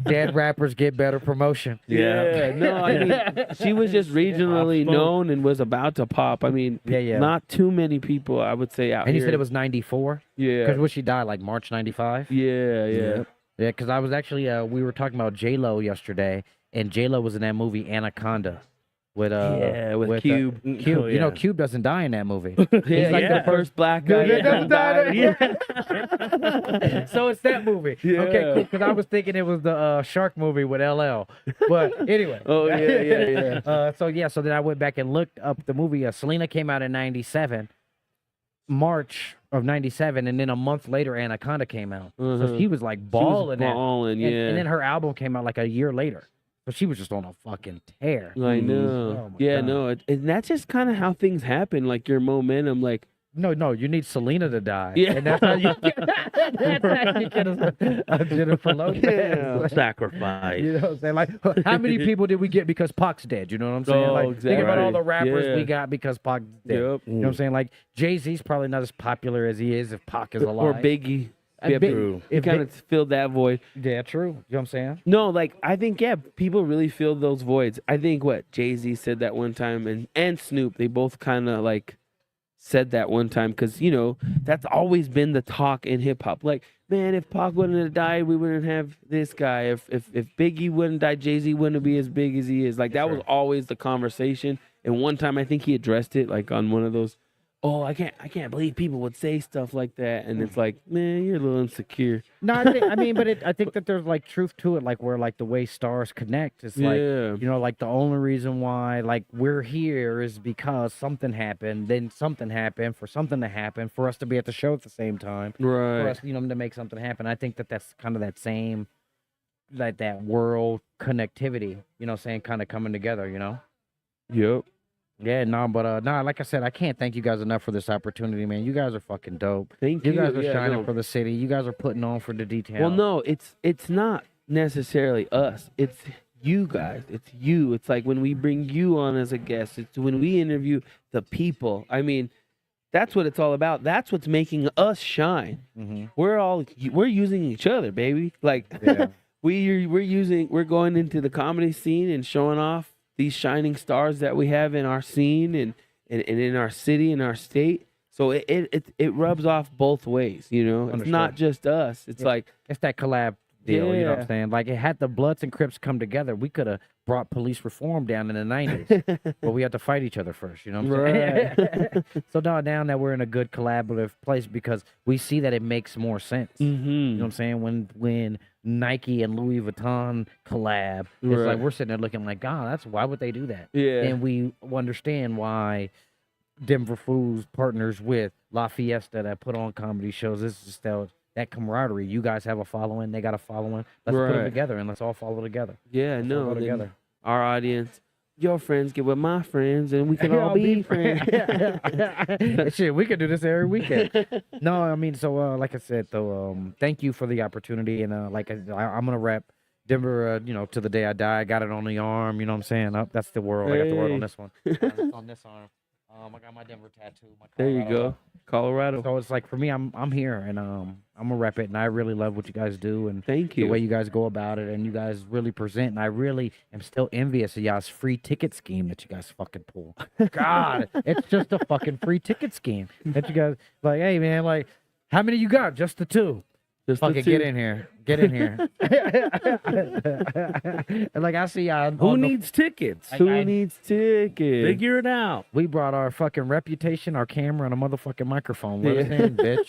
Dead rappers get better promotion. Yeah, no, I mean, she was just regionally known and was about to pop. I mean, Yeah. not too many people, I would say, out And here. you said it was 94? Yeah. Because when she died, like March 95? Yeah. Yeah, because I was actually, we were talking about J-Lo yesterday, and J-Lo was in that movie Anaconda. With with Cube. Cube. Oh, You know, yeah. Cube doesn't die in that movie. He's like the first black guy Yeah, that died. So it's that movie. Yeah. Okay, cool. Because I was thinking it was the shark movie with LL. But anyway. Oh, yeah. So then I went back and looked up the movie. Selena came out in 97, March of 97, and then a month later Anaconda came out. So he was like balling. balling, And then her album came out like a year later. So she was just on a fucking tear. I know. Oh, my Yeah, God. no. And that's just kind of how things happen. Like your momentum, like, No, you need Selena to die. Yeah. And that's how you get a Jennifer Lopez. Yeah. Sacrifice. You know what I'm saying? Like, how many people did we get because Pac's dead? You know what I'm saying? Oh, Like, think about all the exactly. rappers we Yeah. got because Pac's dead. Yep. You know what I'm saying? Like, Jay-Z's probably not as popular as he is if Pac is alive. or Biggie. And Yeah, Big- True. He if kind of filled that void. Yeah, true. You know what I'm saying? No, like I think people really feel those voids. I think what Jay-Z said that one time, and Snoop, they both kind of like said that one time, because you know that's always been the talk in hip hop. Like, man, if Pac wouldn't have died, we wouldn't have this guy. If Biggie wouldn't die, Jay-Z wouldn't be as big as he is. Like that was always the conversation. And one time I think he addressed it like on one of those. Oh, I can't believe people would say stuff like that, and it's like, man, you're a little insecure. No, I think that there's like truth to it, like where like the way stars connect. It's like, Yeah. you know, like the only reason why like we're here is because something happened, then something happened for something to happen for us to be at the show at the same time, for Right. us, you know, to make something happen. I think that that's kind of that same, like that world connectivity, you know, saying kind of coming together, you know. Yep. Yeah, like I said, I can't thank you guys enough for this opportunity, man. You guys are fucking dope. Thank You you. guys are Yeah, shining no. for the city. You guys are putting on for the detail. Well, no, it's not necessarily us. It's you guys. It's you. It's like when we bring you on as a guest. It's when we interview the people. I mean, that's what it's all about. That's what's making us shine. We're using each other, baby. Like we're going into the comedy scene and showing off these shining stars that we have in our scene and in our city and our state. So it rubs off both ways, you know. It's Understood. not just us. It's like it's that collab deal, you know what Yeah. I'm saying? Like, it had the Bloods and Crips come together. We could have brought police reform down in the 90s, but we had to fight each other first, you know what I'm saying? So now that we're in a good collaborative place because we see that it makes more sense. You know what I'm saying? When Nike and Louis Vuitton collab, it's like Right. we're sitting there looking like, God, why would they do that? Yeah. And we understand why Denver Foos partners with La Fiesta that put on comedy shows. It's just that camaraderie. You guys have a following, they got a following. Let's put them Right. together and let's all follow together. Yeah, Let's all no. go then together. Our audience, your friends get with my friends, and we can all be friends. Shit, we could do this every weekend. No, I mean, so like I said, though, thank you for the opportunity, and like I'm gonna rep Denver, to the day I die. I got it on the arm, you know what I'm saying? That's the world. I got the word on this one. On this arm. I got my Denver tattoo. There you go, Colorado. So it's like for me, I'm here, and I'm gonna rep it, and I really love what you guys do, and thank you the way you guys go about it, and you guys really present, and I really am still envious of y'all's free ticket scheme that you guys fucking pull. God, it's just a fucking free ticket scheme that you guys like. Hey man, like, how many you got? Just the two. Just fucking get in here. Get in here. Like I see y'all. Who needs tickets? Who needs tickets? Figure it out. We brought our fucking reputation, our camera, and a motherfucking microphone. What is it, bitch?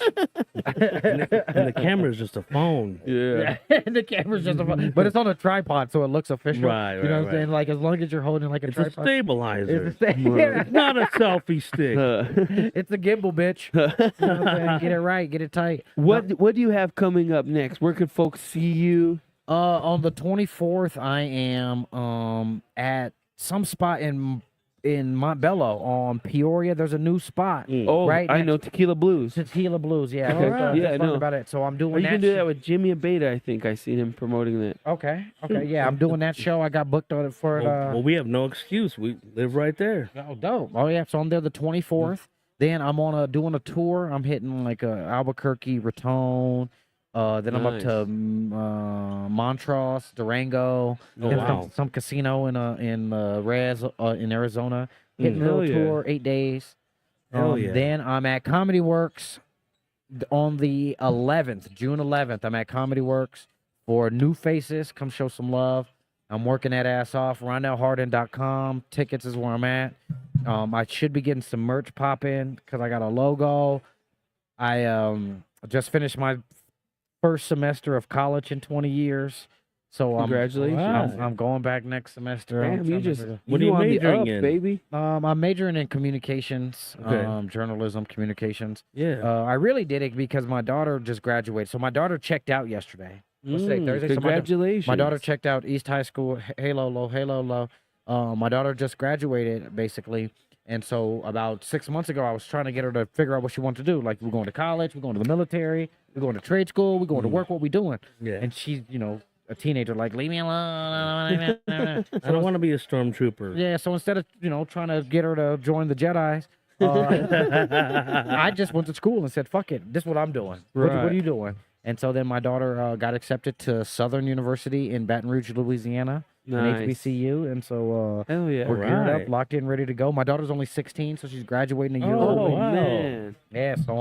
And the camera's just a phone. Yeah. The camera's just a phone. But it's on a tripod, so it looks official. Right, you know what I'm right. saying? Like, as long as you're holding like a It's tripod. a stabilizer. It's a It's not a selfie stick. It's a gimbal, bitch. You know what I'm saying? Get it right. Get it tight. What do you have coming up next? Where can folks see you? On the 24th, I am at some spot in Montbello on Peoria. There's a new spot. Oh, right. I know Tequila Blues. Tequila Blues, yeah. Okay. Just, Yeah, I learned know about it. So I'm doing you that. can do that with Jimmy Abeda. I think I seen him promoting that. Okay. Yeah, I'm doing that show. I got booked on it for it. Well, we have no excuse. We live right there. Oh, dope. Oh yeah. So I'm there the 24th. Then I'm doing a tour. I'm hitting like Albuquerque, Raton. Then I'm up to Montrose, Durango. Wow. Some casino in Rez in Arizona. Hitting a Hell little yeah. tour, 8 days. Hell yeah. Then I'm at Comedy Works on the 11th, June 11th. I'm at Comedy Works for New Faces. Come show some love. I'm working that ass off. RonellHardin.com. Tickets is where I'm at. I should be getting some merch popping because I got a logo. I just finished my first semester of college in 20 years. So Congratulations. I'm going back next semester. Damn, What are you on the majoring up, in? baby? I'm majoring in communications, Okay. journalism, communications. Yeah. I really did it because my daughter just graduated. So my daughter checked out yesterday. What's today, Thursday? So Congratulations. my daughter checked out East High School. Halo low. My daughter just graduated, basically. And so about 6 months ago, I was trying to get her to figure out what she wanted to do. Like, we're going to college, we're going to the military, we're going to trade school, we're going to work, what we doing? Yeah. And she's, a teenager, like, leave me alone. I don't want to be a stormtrooper. Yeah, so instead of, trying to get her to join the Jedis, I just went to school and said, fuck it, this is what I'm doing. What are you doing? And so then my daughter got accepted to Southern University in Baton Rouge, Louisiana, Nice. an HBCU. And so Hell yeah. we're geared Right. up, locked in, ready to go. My daughter's only 16, so she's graduating a year Oh, early. wow. man. Yeah, so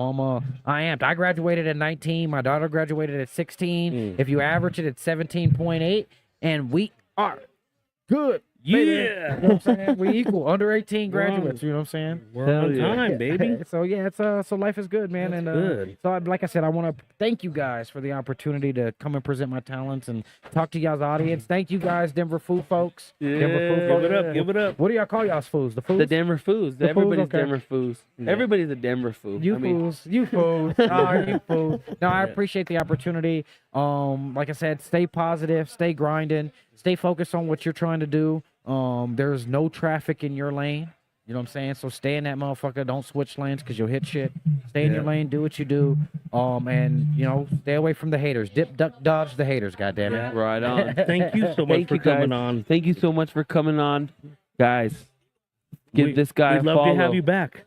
I amped. I graduated at 19. My daughter graduated at 16. If you average it at 17.8, and we are good. baby. Yeah. You know what I'm saying? We equal under 18 graduates. You know what I'm saying? We're Hell on yeah. time, baby. So yeah, it's so life is good, man. That's and good. So like I said, I want to thank you guys for the opportunity to come and present my talents and talk to y'all's audience. Thank you guys, Denver Food folks. Yeah. Denver Food Give folks. it up. Give it up. What do y'all call y'all's fools? The fools? The Denver Foos. The Foos, Everybody's okay. Denver Foos. Everybody's a Denver Foo. You I mean, fools. You fools. Oh, you fools. No, I appreciate the opportunity. Like I said, stay positive, stay grinding, stay focused on what you're trying to do. There's no traffic in your lane. You know what I'm saying? So stay in that motherfucker. Don't switch lanes because you'll hit shit. Stay in your lane. Do what you do. And stay away from the haters. Dip, duck, dodge the haters. Goddamn it. right on. Thank you so much Thank for you, guys. coming on. Thank you so much for coming on, guys. Give this guy We'd a love follow. to have you back.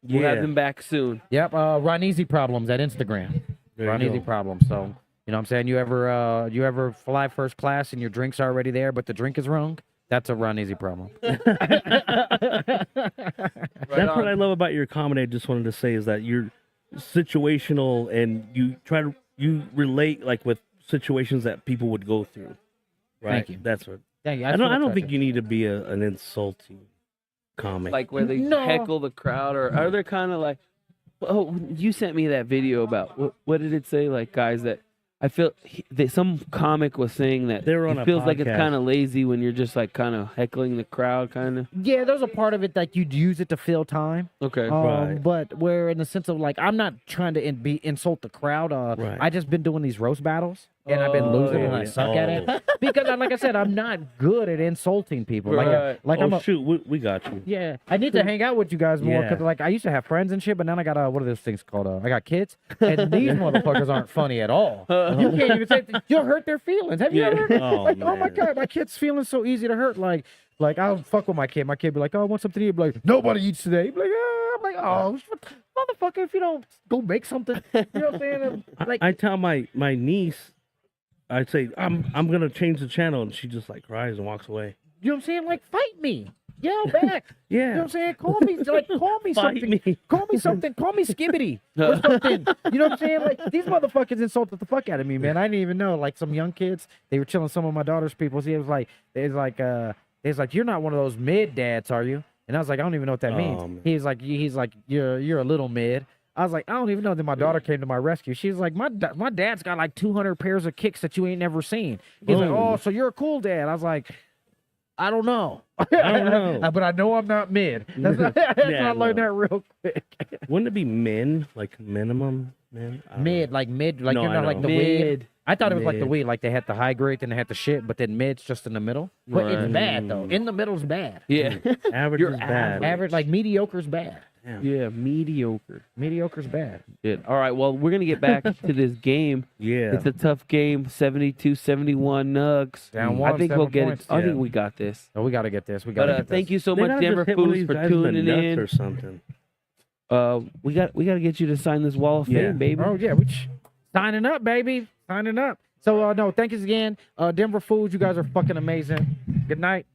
We'll have him back soon. Yep. Ron Easy Problems at Instagram. There Ron you Easy go. Problems. So you know what I'm saying? You ever fly first class and your drink's already there, but the drink is wrong? That's a Ron Easy problem. That's what I love about your comedy. I just wanted to say is that you're situational and you relate like with situations that people would go through. Right. Thank you. That's what. Thank you. I don't think you need to be an insulting comic. Like where they heckle the crowd, or are they kind of like? Oh, you sent me that video about what did it say? Like guys that I feel some comic was saying that They were on it a feels like it's podcast. kind of lazy when you're just like kind of heckling the crowd, kind of. Yeah, there's a part of it that you'd use it to fill time. Okay. Right. But where in the sense of like, I'm not trying to insult the crowd. Right. I just been doing these roast battles. and I've been losing and I yeah. suck at it because, like I said, I'm not good at insulting people. Right. Like Oh, I'm a, shoot, we got you. yeah, I need to hang out with you guys more because Yeah. like I used to have friends and shit, but now I got what are those things called? I got kids, and these motherfuckers aren't funny at all. You can't even say you'll hurt their feelings. Have you ever? Oh, Like, oh my man. god, my kid's feeling so easy to hurt. Like I'll fuck with my kid. My kid be like, oh, I want something to eat. Be like, nobody eats today. Be like, I'm like, oh, motherfucker, if you don't go make something, you know what I'm saying? Like, I tell my niece, I'd say I'm gonna change the channel, and she just like cries and walks away. you know what I'm saying? Like, fight me. Yell back. Yeah. You know what I'm saying? Call me Fight something. me. Call me something. Call me Skibbity or something. You know what I'm saying? Like, these motherfuckers insulted the fuck out of me, man. I didn't even know. Like, some young kids, they were chilling some of my daughter's people. See, it was like, you're not one of those mid dads, are you? And I was like, I don't even know what that means. man. He's like, you're a little mid. I was like, I don't even know. Then my daughter came to my rescue. She's like, my dad's got like 200 pairs of kicks that you ain't never seen. He's like, oh, so you're a cool dad. I was like, I don't know. I don't know. But I know I'm not mid. I learned that real quick. Wouldn't it be men, like minimum men? I don't know. Mid, like No, you're I not like know. the weed. I thought it was like the Mid. weed, like they had the high grade, then they had the shit, but then mid's just in the middle. But Right. it's bad though. In the middle's bad. Yeah. Average You're is bad. Average, like mediocre's bad. Yeah, mediocre. Mediocre's bad. Shit. All right, well, we're going to get back to this game. Yeah. It's a tough game, 72-71 Nugs. Down one, I think 7 we'll get points. it. I Yeah. think we got this. Oh, we gotta get this. We But gotta get this. thank you so They much, gotta Denver just hit one of Foos, these for guys in the tuning nuts in. or something. We got to get you to sign this Wall of Fame, Yeah. baby. Oh yeah, signing up, baby. Signing up. So no, thank you again. Denver Foods, you guys are fucking amazing. Good night.